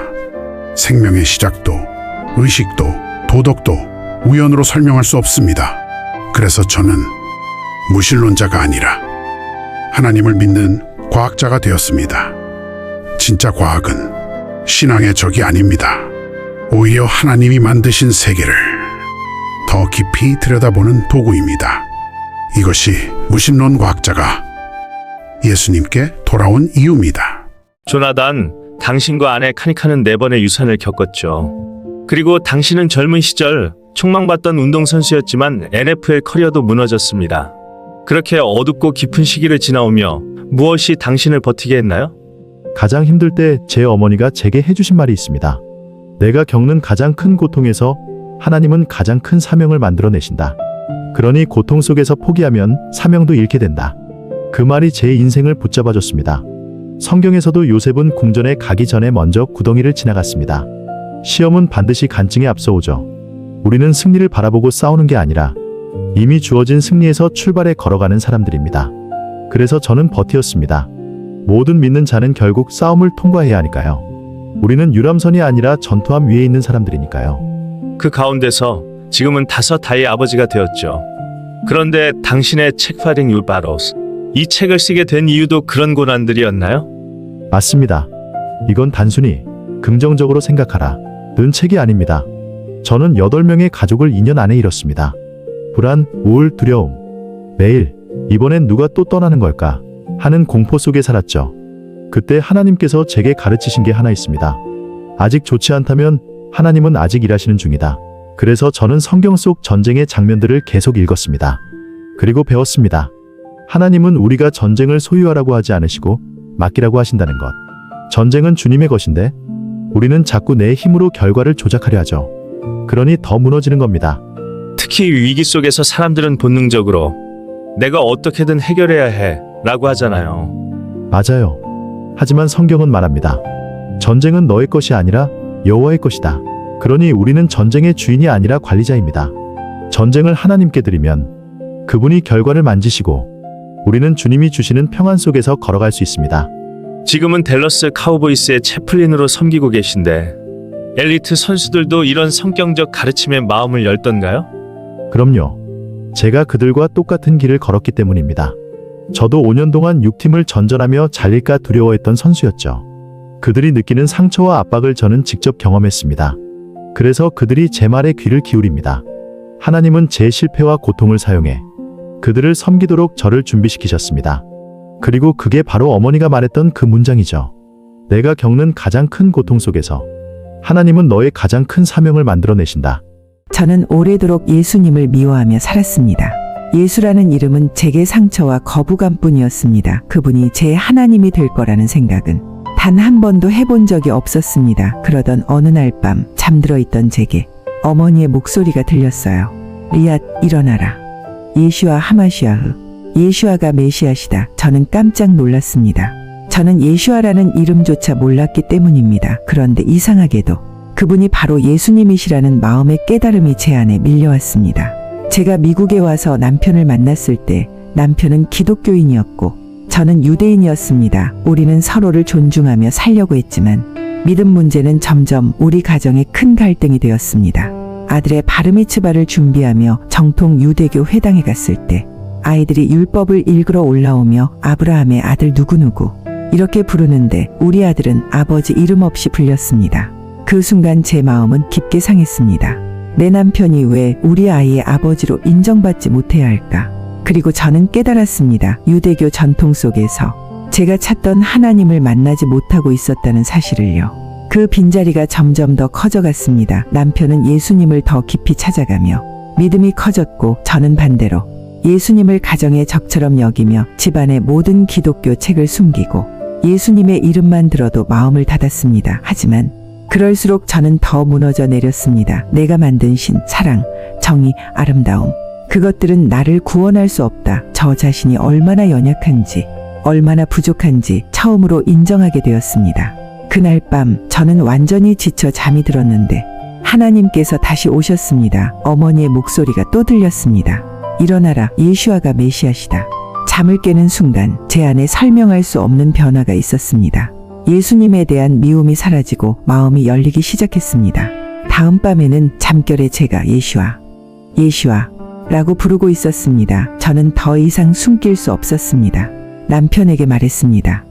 생명의 시작도, 의식도, 도덕도 우연으로 설명할 수 없습니다. 그래서 저는 무신론자가 아니라 하나님을 믿는 과학자가 되었습니다. 진짜 과학은 신앙의 적이 아닙니다. 오히려 하나님이 만드신 세계를 더 깊이 들여다보는 도구입니다. 이것이 무신론 과학자가 예수님께 돌아온 이유입니다. 조나단, 당신과 아내 카니카는 4번의 유산을 겪었죠. 그리고 당신은 젊은 시절 촉망받던 운동선수였지만 NFL 커리어도 무너졌습니다. 그렇게 어둡고 깊은 시기를 지나오며 무엇이 당신을 버티게 했나요? 가장 힘들 때 제 어머니가 제게 해주신 말이 있습니다. 내가 겪는 가장 큰 고통에서 하나님은 가장 큰 사명을 만들어내신다. 그러니 고통 속에서 포기하면 사명도 잃게 된다. 그 말이 제 인생을 붙잡아줬습니다. 성경에서도 요셉은 궁전에 가기 전에 먼저 구덩이를 지나갔습니다. 시험은 반드시 간증에 앞서오죠. 우리는 승리를 바라보고 싸우는 게 아니라 이미 주어진 승리에서 출발해 걸어가는 사람들입니다. 그래서 저는 버티었습니다. 모든 믿는 자는 결국 싸움을 통과해야 하니까요. 우리는 유람선이 아니라 전투함 위에 있는 사람들이니까요. 그 가운데서 지금은 5 아이의 아버지가 되었죠. 그런데 당신의 책 파딩 유바로스, 이 책을 쓰게 된 이유도 그런 고난들이었나요? 맞습니다. 이건 단순히 긍정적으로 생각하라 는 책이 아닙니다. 저는 8명의 가족을 2년 안에 잃었습니다. 불안, 우울, 두려움. 매일 이번엔 누가 또 떠나는 걸까 하는 공포 속에 살았죠. 그때 하나님께서 제게 가르치신 게 하나 있습니다. 아직 좋지 않다면 하나님은 아직 일하시는 중이다. 그래서 저는 성경 속 전쟁의 장면들을 계속 읽었습니다. 그리고 배웠습니다. 하나님은 우리가 전쟁을 소유하라고 하지 않으시고 맡기라고 하신다는 것. 전쟁은 주님의 것인데 우리는 자꾸 내 힘으로 결과를 조작하려 하죠. 그러니 더 무너지는 겁니다. 특히 위기 속에서 사람들은 본능적으로 내가 어떻게든 해결해야 해 라고 하잖아요. 맞아요. 하지만 성경은 말합니다. 전쟁은 너의 것이 아니라 여호와의 것이다. 그러니 우리는 전쟁의 주인이 아니라 관리자입니다. 전쟁을 하나님께 드리면 그분이 결과를 만지시고 우리는 주님이 주시는 평안 속에서 걸어갈 수 있습니다. 지금은 댈러스 카우보이스의 채플린으로 섬기고 계신데 엘리트 선수들도 이런 성경적 가르침에 마음을 열던가요? 그럼요. 제가 그들과 똑같은 길을 걸었기 때문입니다. 저도 5년 동안 6팀을 전전하며 잘릴까 두려워했던 선수였죠. 그들이 느끼는 상처와 압박을 저는 직접 경험했습니다. 그래서 그들이 제 말에 귀를 기울입니다. 하나님은 제 실패와 고통을 사용해 그들을 섬기도록 저를 준비시키셨습니다. 그리고 그게 바로 어머니가 말했던 그 문장이죠. 내가 겪는 가장 큰 고통 속에서 하나님은 너의 가장 큰 사명을 만들어내신다. 저는 오래도록 예수님을 미워하며 살았습니다. 예수라는 이름은 제게 상처와 거부감뿐이었습니다. 그분이 제 하나님이 될 거라는 생각은 단 한 번도 해본 적이 없었습니다. 그러던 어느 날 밤 잠들어 있던 제게 어머니의 목소리가 들렸어요. 리앗, 일어나라. 예슈아 하마시아흐. 예슈아가 메시아시다. 저는 깜짝 놀랐습니다. 저는 예슈아라는 이름조차 몰랐기 때문입니다. 그런데 이상하게도 그분이 바로 예수님이시라는 마음의 깨달음이 제 안에 밀려왔습니다. 제가 미국에 와서 남편을 만났을 때 남편은 기독교인이었고 저는 유대인이었습니다. 우리는 서로를 존중하며 살려고 했지만 믿음 문제는 점점 우리 가정의 큰 갈등이 되었습니다. 아들의 바르미츠바를 준비하며 정통 유대교 회당에 갔을 때 아이들이 율법을 읽으러 올라오며 아브라함의 아들 누구누구 이렇게 부르는데 우리 아들은 아버지 이름 없이 불렸습니다. 그 순간 제 마음은 깊게 상했습니다. 내 남편이 왜 우리 아이의 아버지로 인정받지 못해야 할까? 그리고 저는 깨달았습니다. 유대교 전통 속에서 제가 찾던 하나님을 만나지 못하고 있었다는 사실을요. 그 빈자리가 점점 더 커져갔습니다. 남편은 예수님을 더 깊이 찾아가며 믿음이 커졌고 저는 반대로 예수님을 가정의 적처럼 여기며 집안의 모든 기독교 책을 숨기고 예수님의 이름만 들어도 마음을 닫았습니다. 하지만 그럴수록 저는 더 무너져 내렸습니다. 내가 만든 신, 사랑, 정의, 아름다움. 그것들은 나를 구원할 수 없다. 저 자신이 얼마나 연약한지, 얼마나 부족한지 처음으로 인정하게 되었습니다. 그날 밤 저는 완전히 지쳐 잠이 들었는데 하나님께서 다시 오셨습니다. 어머니의 목소리가 또 들렸습니다. 일어나라, 예슈아가 메시아시다. 잠을 깨는 순간 제 안에 설명할 수 없는 변화가 있었습니다. 예수님에 대한 미움이 사라지고 마음이 열리기 시작했습니다. 다음 밤에는 잠결에 제가 예슈아, 예슈아 라고 부르고 있었습니다. 저는 더 이상 숨길 수 없었습니다. 남편에게 말했습니다.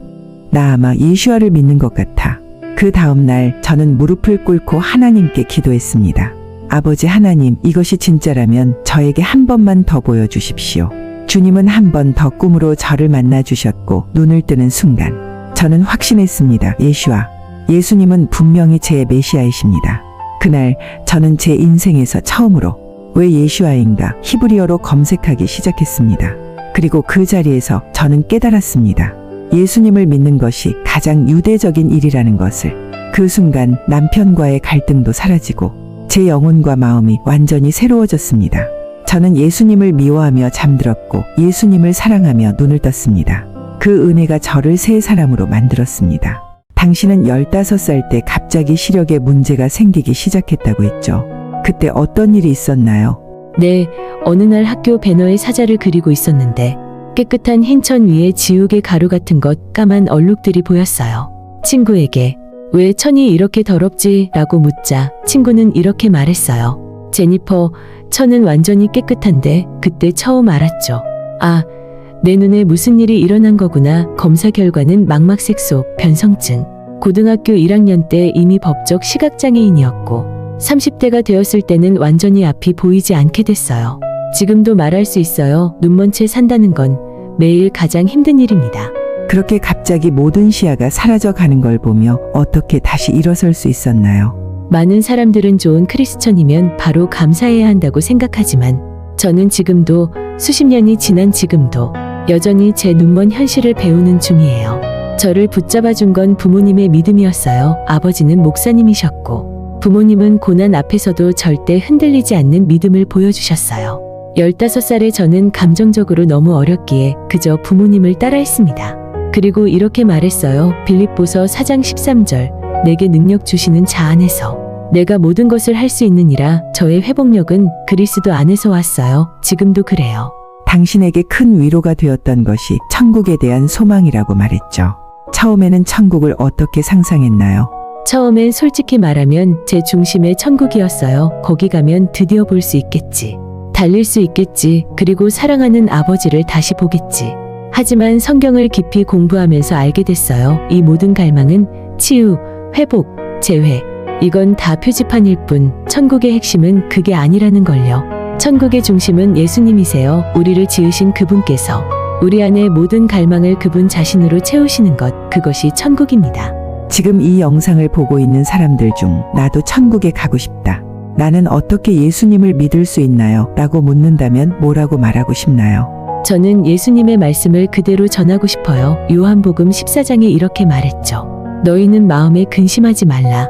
나 아마 예슈아를 믿는 것 같아. 그 다음 날 저는 무릎을 꿇고 하나님께 기도했습니다. 아버지 하나님, 이것이 진짜라면 저에게 한 번만 더 보여주십시오. 주님은 한 번 더 꿈으로 저를 만나주셨고 눈을 뜨는 순간 저는 확신했습니다. 예슈아, 예수님은 분명히 제 메시아이십니다. 그날 저는 제 인생에서 처음으로 왜 예슈아인가 히브리어로 검색하기 시작했습니다. 그리고 그 자리에서 저는 깨달았습니다. 예수님을 믿는 것이 가장 유대적인 일이라는 것을. 그 순간 남편과의 갈등도 사라지고 제 영혼과 마음이 완전히 새로워졌습니다. 저는 예수님을 미워하며 잠들었고 예수님을 사랑하며 눈을 떴습니다. 그 은혜가 저를 새 사람으로 만들었습니다. 당신은 15살 때 갑자기 시력에 문제가 생기기 시작했다고 했죠. 그때 어떤 일이 있었나요? 네, 어느 날 학교 배너에 사자를 그리고 있었는데 깨끗한 흰 천 위에 지우개 가루 같은 것 까만 얼룩들이 보였어요. 친구에게 왜 천이 이렇게 더럽지? 라고 묻자 친구는 이렇게 말했어요. 제니퍼, 천은 완전히 깨끗한데 그때 처음 알았죠. 아, 내 눈에 무슨 일이 일어난 거구나. 검사 결과는 망막색소, 변성증. 고등학교 1학년 때 이미 법적 시각장애인이었고 30대가 되었을 때는 완전히 앞이 보이지 않게 됐어요. 지금도 말할 수 있어요. 눈먼 채 산다는 건 매일 가장 힘든 일입니다. 그렇게 갑자기 모든 시야가 사라져 가는 걸 보며 어떻게 다시 일어설 수 있었나요? 많은 사람들은 좋은 크리스천이면 바로 감사해야 한다고 생각하지만 저는 지금도 수십 년이 지난 지금도 여전히 제 눈먼 현실을 배우는 중이에요. 저를 붙잡아 준 건 부모님의 믿음이었어요. 아버지는 목사님이셨고 부모님은 고난 앞에서도 절대 흔들리지 않는 믿음을 보여주셨어요. 15살의 저는 감정적으로 너무 어렸기에 그저 부모님을 따라했습니다. 그리고 이렇게 말했어요. 빌립보서 4장 13절 내게 능력 주시는 자 안에서 내가 모든 것을 할 수 있느니라. 저의 회복력은 그리스도 안에서 왔어요. 지금도 그래요. 당신에게 큰 위로가 되었던 것이 천국에 대한 소망이라고 말했죠. 처음에는 천국을 어떻게 상상했나요? 처음엔 솔직히 말하면 제 중심의 천국이었어요. 거기 가면 드디어 볼 수 있겠지. 달릴 수 있겠지. 그리고 사랑하는 아버지를 다시 보겠지. 하지만 성경을 깊이 공부하면서 알게 됐어요. 이 모든 갈망은 치유, 회복, 재회. 이건 다 표지판일 뿐 천국의 핵심은 그게 아니라는 걸요. 천국의 중심은 예수님이세요. 우리를 지으신 그분께서 우리 안의 모든 갈망을 그분 자신으로 채우시는 것, 그것이 천국입니다. 지금 이 영상을 보고 있는 사람들 중 나도 천국에 가고 싶다. 나는 어떻게 예수님을 믿을 수 있나요? 라고 묻는다면 뭐라고 말하고 싶나요? 저는 예수님의 말씀을 그대로 전하고 싶어요. 요한복음 14장에 이렇게 말했죠. 너희는 마음에 근심하지 말라.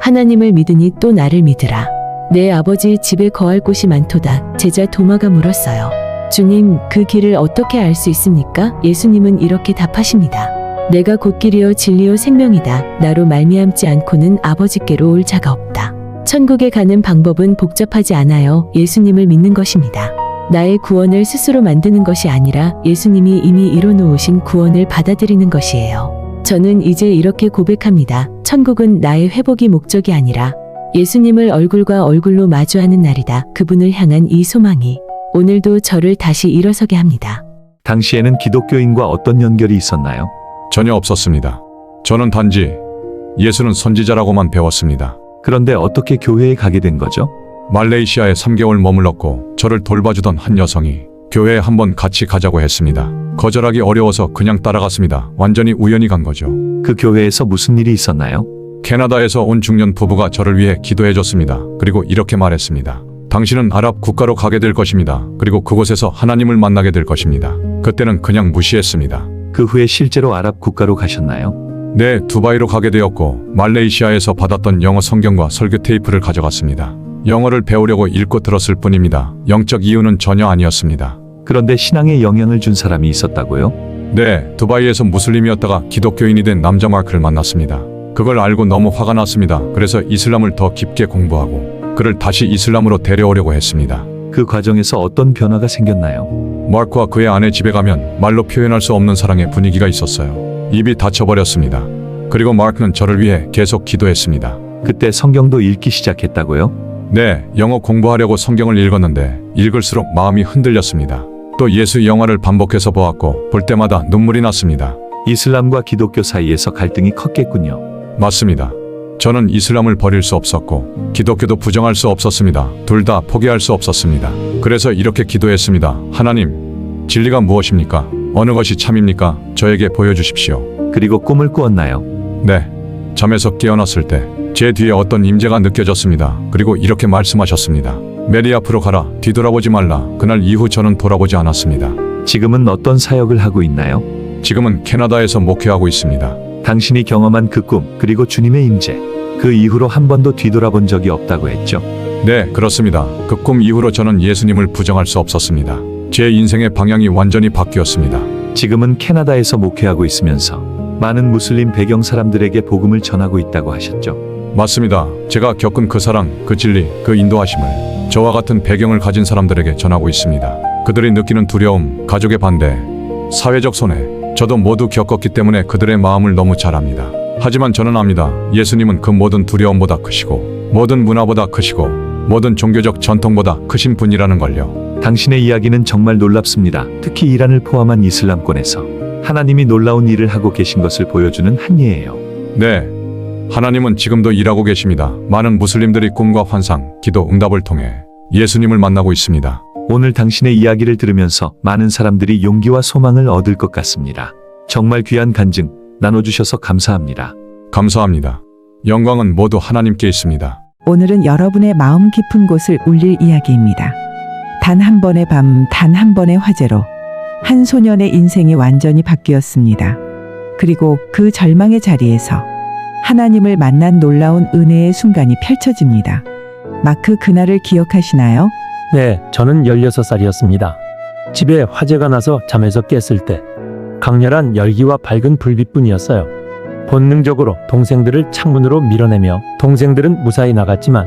하나님을 믿으니 또 나를 믿으라. 내 아버지 집에 거할 곳이 많도다. 제자 도마가 물었어요. 주님, 그 길을 어떻게 알 수 있습니까? 예수님은 이렇게 답하십니다. 내가 곧 길이요 진리요 생명이다. 나로 말미암지 않고는 아버지께로 올 자가 없다. 천국에 가는 방법은 복잡하지 않아요. 예수님을 믿는 것입니다. 나의 구원을 스스로 만드는 것이 아니라 예수님이 이미 이뤄놓으신 구원을 받아들이는 것이에요. 저는 이제 이렇게 고백합니다. 천국은 나의 회복이 목적이 아니라 예수님을 얼굴과 얼굴로 마주하는 날이다. 그분을 향한 이 소망이 오늘도 저를 다시 일어서게 합니다. 당시에는 기독교인과 어떤 연결이 있었나요? 전혀 없었습니다. 저는 단지 예수는 선지자라고만 배웠습니다. 그런데 어떻게 교회에 가게 된 거죠? 말레이시아에 3개월 머물렀고 저를 돌봐주던 한 여성이 교회에 한번 같이 가자고 했습니다. 거절하기 어려워서 그냥 따라갔습니다. 완전히 우연히 간 거죠. 그 교회에서 무슨 일이 있었나요? 캐나다에서 온 중년 부부가 저를 위해 기도해줬습니다. 그리고 이렇게 말했습니다. 당신은 아랍 국가로 가게 될 것입니다. 그리고 그곳에서 하나님을 만나게 될 것입니다. 그때는 그냥 무시했습니다. 그 후에 실제로 아랍 국가로 가셨나요? 네, 두바이로 가게 되었고 말레이시아에서 받았던 영어 성경과 설교 테이프를 가져갔습니다. 영어를 배우려고 읽고 들었을 뿐입니다. 영적 이유는 전혀 아니었습니다. 그런데 신앙에 영향을 준 사람이 있었다고요? 네, 두바이에서 무슬림이었다가 기독교인이 된 남자 마크를 만났습니다. 그걸 알고 너무 화가 났습니다. 그래서 이슬람을 더 깊게 공부하고 그를 다시 이슬람으로 데려오려고 했습니다. 그 과정에서 어떤 변화가 생겼나요? 마크와 그의 아내 집에 가면 말로 표현할 수 없는 사랑의 분위기가 있었어요. 입이 닫혀버렸습니다. 그리고 마크는 저를 위해 계속 기도했습니다. 그때 성경도 읽기 시작했다고요? 네, 영어 공부하려고 성경을 읽었는데 읽을수록 마음이 흔들렸습니다. 또 예수 영화를 반복해서 보았고 볼 때마다 눈물이 났습니다. 이슬람과 기독교 사이에서 갈등이 컸겠군요. 맞습니다. 저는 이슬람을 버릴 수 없었고 기독교도 부정할 수 없었습니다. 둘 다 포기할 수 없었습니다. 그래서 이렇게 기도했습니다. 하나님, 진리가 무엇입니까? 어느 것이 참입니까? 저에게 보여주십시오. 그리고 꿈을 꾸었나요? 네, 잠에서 깨어났을 때 제 뒤에 어떤 임재가 느껴졌습니다. 그리고 이렇게 말씀하셨습니다. 메리 앞으로 가라. 뒤돌아보지 말라. 그날 이후 저는 돌아보지 않았습니다. 지금은 어떤 사역을 하고 있나요? 지금은 캐나다에서 목회하고 있습니다. 당신이 경험한 그 꿈, 그리고 주님의 임재, 그 이후로 한 번도 뒤돌아본 적이 없다고 했죠? 네, 그렇습니다. 그 꿈 이후로 저는 예수님을 부정할 수 없었습니다. 제 인생의 방향이 완전히 바뀌었습니다. 지금은 캐나다에서 목회하고 있으면서 많은 무슬림 배경 사람들에게 복음을 전하고 있다고 하셨죠? 맞습니다. 제가 겪은 그 사랑, 그 진리, 그 인도하심을 저와 같은 배경을 가진 사람들에게 전하고 있습니다. 그들이 느끼는 두려움, 가족의 반대, 사회적 손해, 저도 모두 겪었기 때문에 그들의 마음을 너무 잘 압니다. 하지만 저는 압니다. 예수님은 그 모든 두려움보다 크시고 모든 문화보다 크시고 모든 종교적 전통보다 크신 분이라는 걸요. 당신의 이야기는 정말 놀랍습니다. 특히 이란을 포함한 이슬람권에서 하나님이 놀라운 일을 하고 계신 것을 보여주는 한 예예요. 네. 하나님은 지금도 일하고 계십니다. 많은 무슬림들이 꿈과 환상, 기도, 응답을 통해 예수님을 만나고 있습니다. 오늘 당신의 이야기를 들으면서 많은 사람들이 용기와 소망을 얻을 것 같습니다. 정말 귀한 간증 나눠주셔서 감사합니다. 감사합니다. 영광은 모두 하나님께 있습니다. 오늘은 여러분의 마음 깊은 곳을 울릴 이야기입니다. 단 한 번의 밤, 단 한 번의 화재로 한 소년의 인생이 완전히 바뀌었습니다. 그리고 그 절망의 자리에서 하나님을 만난 놀라운 은혜의 순간이 펼쳐집니다. 마크, 그날을 기억하시나요? 네, 저는 16살이었습니다. 집에 화재가 나서 잠에서 깼을 때 강렬한 열기와 밝은 불빛뿐이었어요. 본능적으로 동생들을 창문으로 밀어내며 동생들은 무사히 나갔지만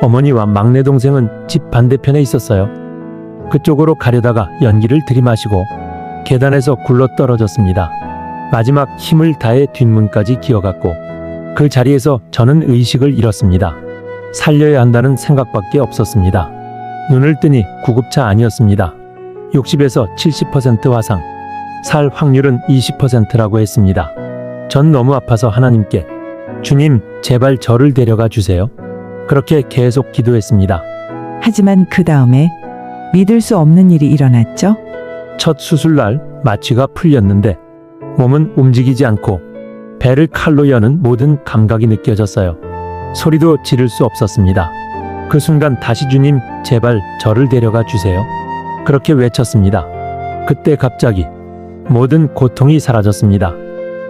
어머니와 막내 동생은 집 반대편에 있었어요. 그쪽으로 가려다가 연기를 들이마시고 계단에서 굴러 떨어졌습니다. 마지막 힘을 다해 뒷문까지 기어갔고 그 자리에서 저는 의식을 잃었습니다. 살려야 한다는 생각밖에 없었습니다. 눈을 뜨니 구급차 아니었습니다. 60에서 70% 화상, 살 확률은 20%라고 했습니다. 전 너무 아파서 하나님께 주님, 제발 저를 데려가 주세요. 그렇게 계속 기도했습니다. 하지만 그 다음에 믿을 수 없는 일이 일어났죠? 첫 수술날 마취가 풀렸는데 몸은 움직이지 않고 배를 칼로 여는 모든 감각이 느껴졌어요. 소리도 지를 수 없었습니다. 그 순간 다시 주님, 제발 저를 데려가 주세요. 그렇게 외쳤습니다. 그때 갑자기 모든 고통이 사라졌습니다.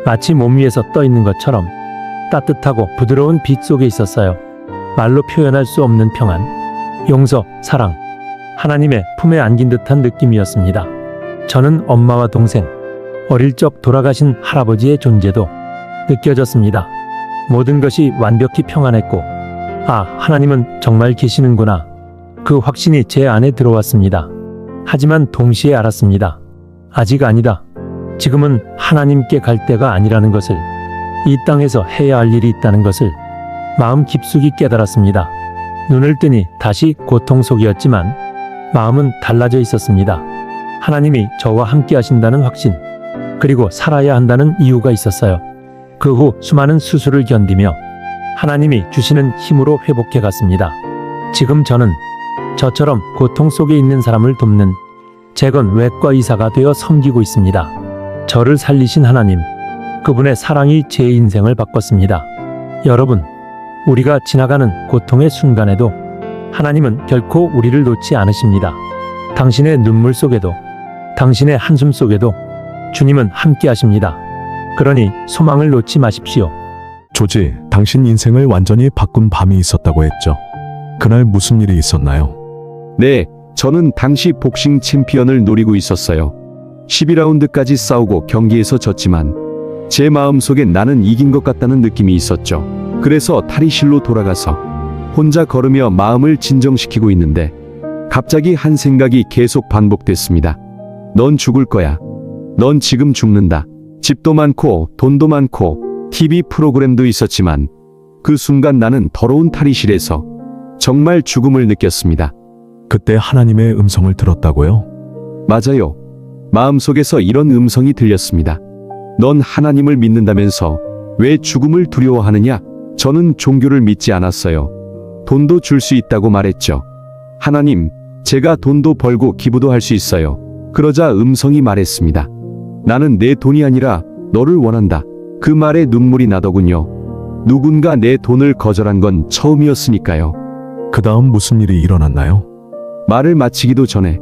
마치 몸 위에서 떠 있는 것처럼 따뜻하고 부드러운 빛 속에 있었어요. 말로 표현할 수 없는 평안, 용서, 사랑, 하나님의 품에 안긴 듯한 느낌이었습니다. 저는 엄마와 동생, 어릴 적 돌아가신 할아버지의 존재도 느껴졌습니다. 모든 것이 완벽히 평안했고, 아, 하나님은 정말 계시는구나. 그 확신이 제 안에 들어왔습니다. 하지만 동시에 알았습니다. 아직 아니다. 지금은 하나님께 갈 때가 아니라는 것을, 이 땅에서 해야 할 일이 있다는 것을 마음 깊숙이 깨달았습니다. 눈을 뜨니 다시 고통 속이었지만 마음은 달라져 있었습니다. 하나님이 저와 함께 하신다는 확신, 그리고 살아야 한다는 이유가 있었어요. 그 후 수많은 수술을 견디며 하나님이 주시는 힘으로 회복해 갔습니다. 지금 저는 저처럼 고통 속에 있는 사람을 돕는 재건 외과 의사가 되어 섬기고 있습니다. 저를 살리신 하나님, 그분의 사랑이 제 인생을 바꿨습니다. 여러분, 우리가 지나가는 고통의 순간에도 하나님은 결코 우리를 놓지 않으십니다. 당신의 눈물 속에도, 당신의 한숨 속에도 주님은 함께 하십니다. 그러니 소망을 놓지 마십시오. 조지, 당신 인생을 완전히 바꾼 밤이 있었다고 했죠. 그날 무슨 일이 있었나요? 네, 저는 당시 복싱 챔피언을 노리고 있었어요. 12라운드까지 싸우고 경기에서 졌지만 제 마음속에 나는 이긴 것 같다는 느낌이 있었죠. 그래서 탈의실로 돌아가서 혼자 걸으며 마음을 진정시키고 있는데 갑자기 한 생각이 계속 반복됐습니다. 넌 죽을 거야. 넌 지금 죽는다. 집도 많고 돈도 많고 TV 프로그램도 있었지만 그 순간 나는 더러운 탈의실에서 정말 죽음을 느꼈습니다. 그때 하나님의 음성을 들었다고요? 맞아요. 마음속에서 이런 음성이 들렸습니다. 넌 하나님을 믿는다면서 왜 죽음을 두려워하느냐? 저는 종교를 믿지 않았어요. 돈도 줄 수 있다고 말했죠. 하나님, 제가 돈도 벌고 기부도 할 수 있어요. 그러자 음성이 말했습니다. 나는 내 돈이 아니라 너를 원한다. 그 말에 눈물이 나더군요. 누군가 내 돈을 거절한 건 처음이었으니까요. 그 다음 무슨 일이 일어났나요? 말을 마치기도 전에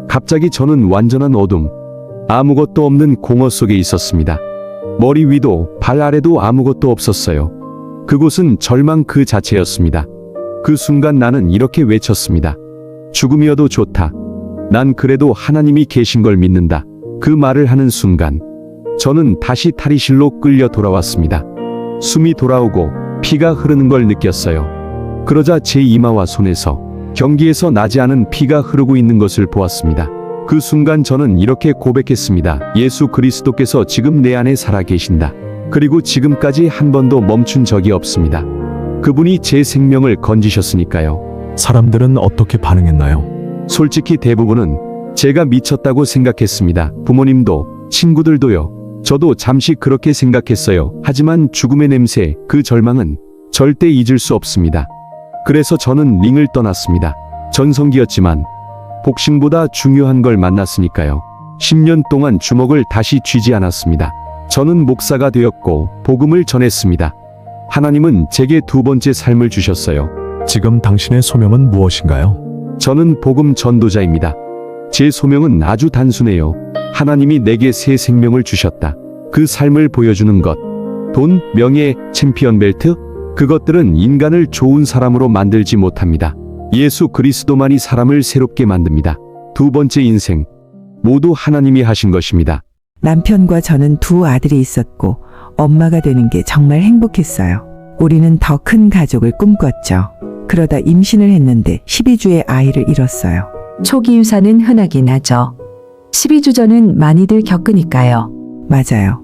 갑자기 저는 완전한 어둠, 아무것도 없는 공허 속에 있었습니다. 머리 위도 발 아래도 아무것도 없었어요. 그곳은 절망 그 자체였습니다. 그 순간 나는 이렇게 외쳤습니다. 죽음이어도 좋다. 난 그래도 하나님이 계신 걸 믿는다. 그 말을 하는 순간 저는 다시 탈의실로 끌려 돌아왔습니다. 숨이 돌아오고 피가 흐르는 걸 느꼈어요. 그러자 제 이마와 손에서 경기에서 나지 않은 피가 흐르고 있는 것을 보았습니다. 그 순간 저는 이렇게 고백했습니다. 예수 그리스도께서 지금 내 안에 살아 계신다. 그리고 지금까지 한 번도 멈춘 적이 없습니다. 그분이 제 생명을 건지셨으니까요. 사람들은 어떻게 반응했나요? 솔직히 대부분은 제가 미쳤다고 생각했습니다. 부모님도, 친구들도요. 저도 잠시 그렇게 생각했어요. 하지만 죽음의 냄새, 그 절망은 절대 잊을 수 없습니다. 그래서 저는 링을 떠났습니다. 전성기였지만 복싱보다 중요한 걸 만났으니까요. 10년 동안 주먹을 다시 쥐지 않았습니다. 저는 목사가 되었고 복음을 전했습니다. 하나님은 제게 두 번째 삶을 주셨어요. 지금 당신의 소명은 무엇인가요? 저는 복음 전도자입니다. 제 소명은 아주 단순해요. 하나님이 내게 새 생명을 주셨다. 그 삶을 보여주는 것. 돈, 명예, 챔피언 벨트? 그것들은 인간을 좋은 사람으로 만들지 못합니다. 예수 그리스도만이 사람을 새롭게 만듭니다. 두 번째 인생. 모두 하나님이 하신 것입니다. 남편과 저는 두 아들이 있었고 엄마가 되는 게 정말 행복했어요. 우리는 더 큰 가족을 꿈꿨죠. 그러다 임신을 했는데 12주에 아이를 잃었어요. 초기 유산은 흔하긴 하죠. 12주 전은 많이들 겪으니까요. 맞아요.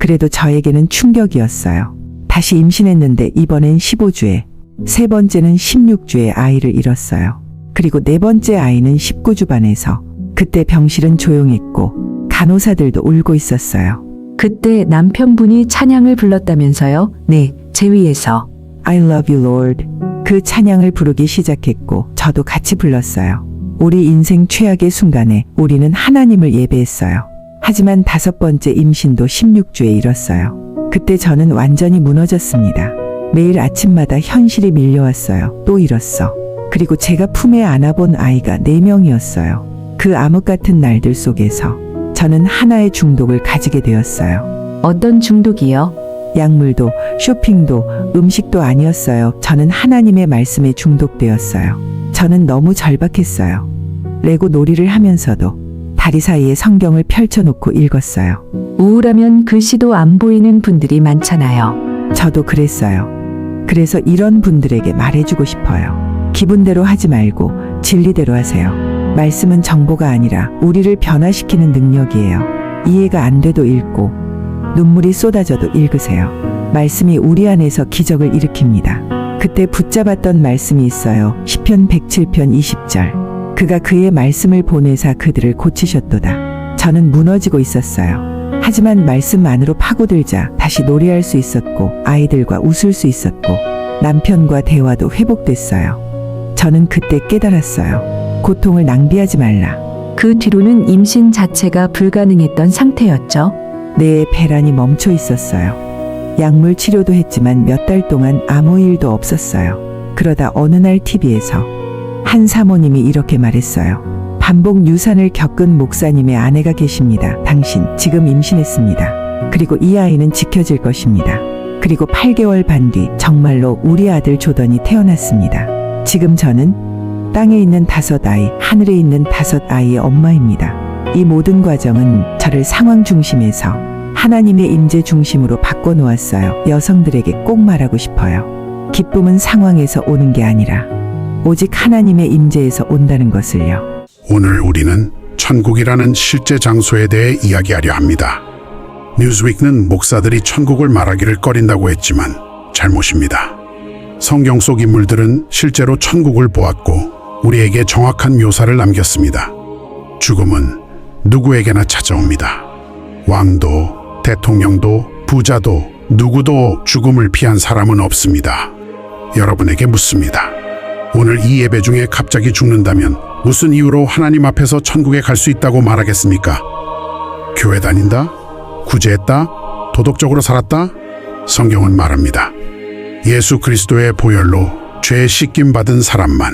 그래도 저에게는 충격이었어요. 다시 임신했는데 이번엔 15주에, 세 번째는 16주에 아이를 잃었어요. 그리고 네 번째 아이는 19주 반에서 그때 병실은 조용했고 간호사들도 울고 있었어요. 그때 남편분이 찬양을 불렀다면서요? 네, 제 위에서. I love you Lord. 그 찬양을 부르기 시작했고 저도 같이 불렀어요. 우리 인생 최악의 순간에 우리는 하나님을 예배했어요. 하지만 다섯 번째 임신도 16주에 잃었어요. 그때 저는 완전히 무너졌습니다. 매일 아침마다 현실이 밀려왔어요. 또 잃었어. 그리고 제가 품에 안아본 아이가 4명이었어요. 그 암흑 같은 날들 속에서 저는 하나의 중독을 가지게 되었어요. 어떤 중독이요? 약물도, 쇼핑도, 음식도 아니었어요. 저는 하나님의 말씀에 중독되었어요. 저는 너무 절박했어요. 레고 놀이를 하면서도 다리 사이에 성경을 펼쳐놓고 읽었어요. 우울하면 글씨도 안 보이는 분들이 많잖아요. 저도 그랬어요. 그래서 이런 분들에게 말해주고 싶어요. 기분대로 하지 말고 진리대로 하세요. 말씀은 정보가 아니라 우리를 변화시키는 능력이에요. 이해가 안 돼도 읽고 눈물이 쏟아져도 읽으세요. 말씀이 우리 안에서 기적을 일으킵니다. 그때 붙잡았던 말씀이 있어요. 시편 107편 20절. 그가 그의 말씀을 보내사 그들을 고치셨도다. 저는 무너지고 있었어요. 하지만 말씀 안으로 파고들자 다시 노래할 수 있었고 아이들과 웃을 수 있었고 남편과 대화도 회복됐어요. 저는 그때 깨달았어요. 고통을 낭비하지 말라. 그 뒤로는 임신 자체가 불가능했던 상태였죠. 내 배란이 멈춰 있었어요. 약물 치료도 했지만 몇 달 동안 아무 일도 없었어요. 그러다 어느 날 TV에서 한 사모님이 이렇게 말했어요. 반복 유산을 겪은 목사님의 아내가 계십니다. 당신 지금 임신했습니다. 그리고 이 아이는 지켜질 것입니다. 그리고 8개월 반 뒤 정말로 우리 아들 조던이 태어났습니다. 지금 저는 땅에 있는 5아이, 하늘에 있는 5아이의 엄마입니다. 이 모든 과정은 저를 상황 중심에서 하나님의 임재 중심으로 바꿔놓았어요. 여성들에게 꼭 말하고 싶어요. 기쁨은 상황에서 오는 게 아니라 오직 하나님의 임재에서 온다는 것을요. 오늘 우리는 천국이라는 실제 장소에 대해 이야기하려 합니다. 뉴스위크는 목사들이 천국을 말하기를 꺼린다고 했지만 잘못입니다. 성경 속 인물들은 실제로 천국을 보았고 우리에게 정확한 묘사를 남겼습니다. 죽음은 누구에게나 찾아옵니다. 왕도, 대통령도, 부자도 누구도 죽음을 피한 사람은 없습니다. 여러분에게 묻습니다. 오늘 이 예배 중에 갑자기 죽는다면 무슨 이유로 하나님 앞에서 천국에 갈 수 있다고 말하겠습니까? 교회 다닌다? 구제했다? 도덕적으로 살았다? 성경은 말합니다. 예수 그리스도의 보혈로 죄 씻김 받은 사람만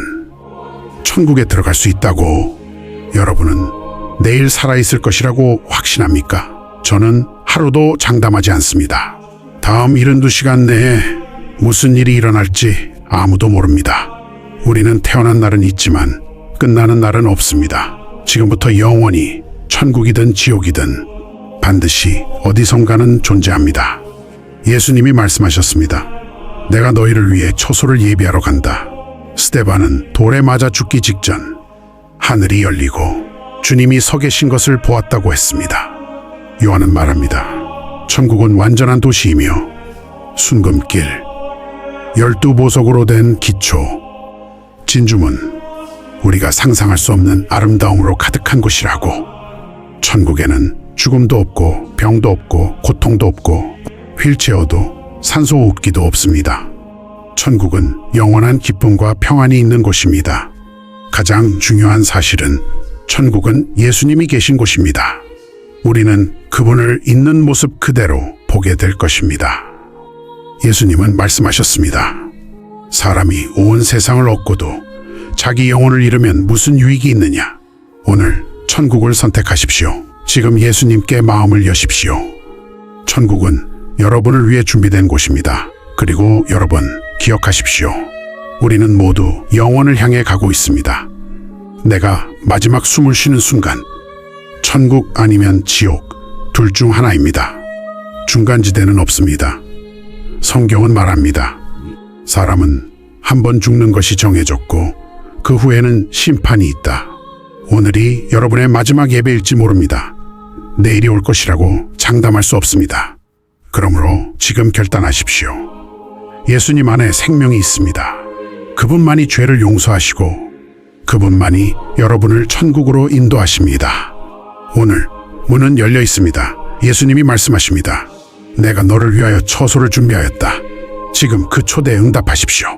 천국에 들어갈 수 있다고. 여러분은 내일 살아있을 것이라고 확신합니까? 저는 하루도 장담하지 않습니다. 다음 72시간 내에 무슨 일이 일어날지 아무도 모릅니다. 우리는 태어난 날은 있지만 끝나는 날은 없습니다. 지금부터 영원히 천국이든 지옥이든 반드시 어디선가는 존재합니다. 예수님이 말씀하셨습니다. 내가 너희를 위해 초소를 예비하러 간다. 스데반은 돌에 맞아 죽기 직전 하늘이 열리고 주님이 서 계신 것을 보았다고 했습니다. 요한은 말합니다. 천국은 완전한 도시이며 순금길, 12보석으로 된 기초, 진주문, 우리가 상상할 수 없는 아름다움으로 가득한 곳이라고. 천국에는 죽음도 없고 병도 없고 고통도 없고 휠체어도 산소호흡기도 없습니다. 천국은 영원한 기쁨과 평안이 있는 곳입니다. 가장 중요한 사실은 천국은 예수님이 계신 곳입니다. 우리는 그분을 있는 모습 그대로 보게 될 것입니다. 예수님은 말씀하셨습니다. 사람이 온 세상을 얻고도 자기 영혼을 잃으면 무슨 유익이 있느냐? 오늘 천국을 선택하십시오. 지금 예수님께 마음을 여십시오. 천국은 여러분을 위해 준비된 곳입니다. 그리고 여러분, 기억하십시오. 우리는 모두 영원을 향해 가고 있습니다. 내가 마지막 숨을 쉬는 순간, 천국 아니면 지옥, 둘 중 하나입니다. 중간지대는 없습니다. 성경은 말합니다. 사람은 한 번 죽는 것이 정해졌고 그 후에는 심판이 있다. 오늘이 여러분의 마지막 예배일지 모릅니다. 내일이 올 것이라고 장담할 수 없습니다. 그러므로 지금 결단하십시오. 예수님 안에 생명이 있습니다. 그분만이 죄를 용서하시고 그분만이 여러분을 천국으로 인도하십니다. 오늘 문은 열려 있습니다. 예수님이 말씀하십니다. 내가 너를 위하여 처소를 준비하였다. 지금 그 초대에 응답하십시오.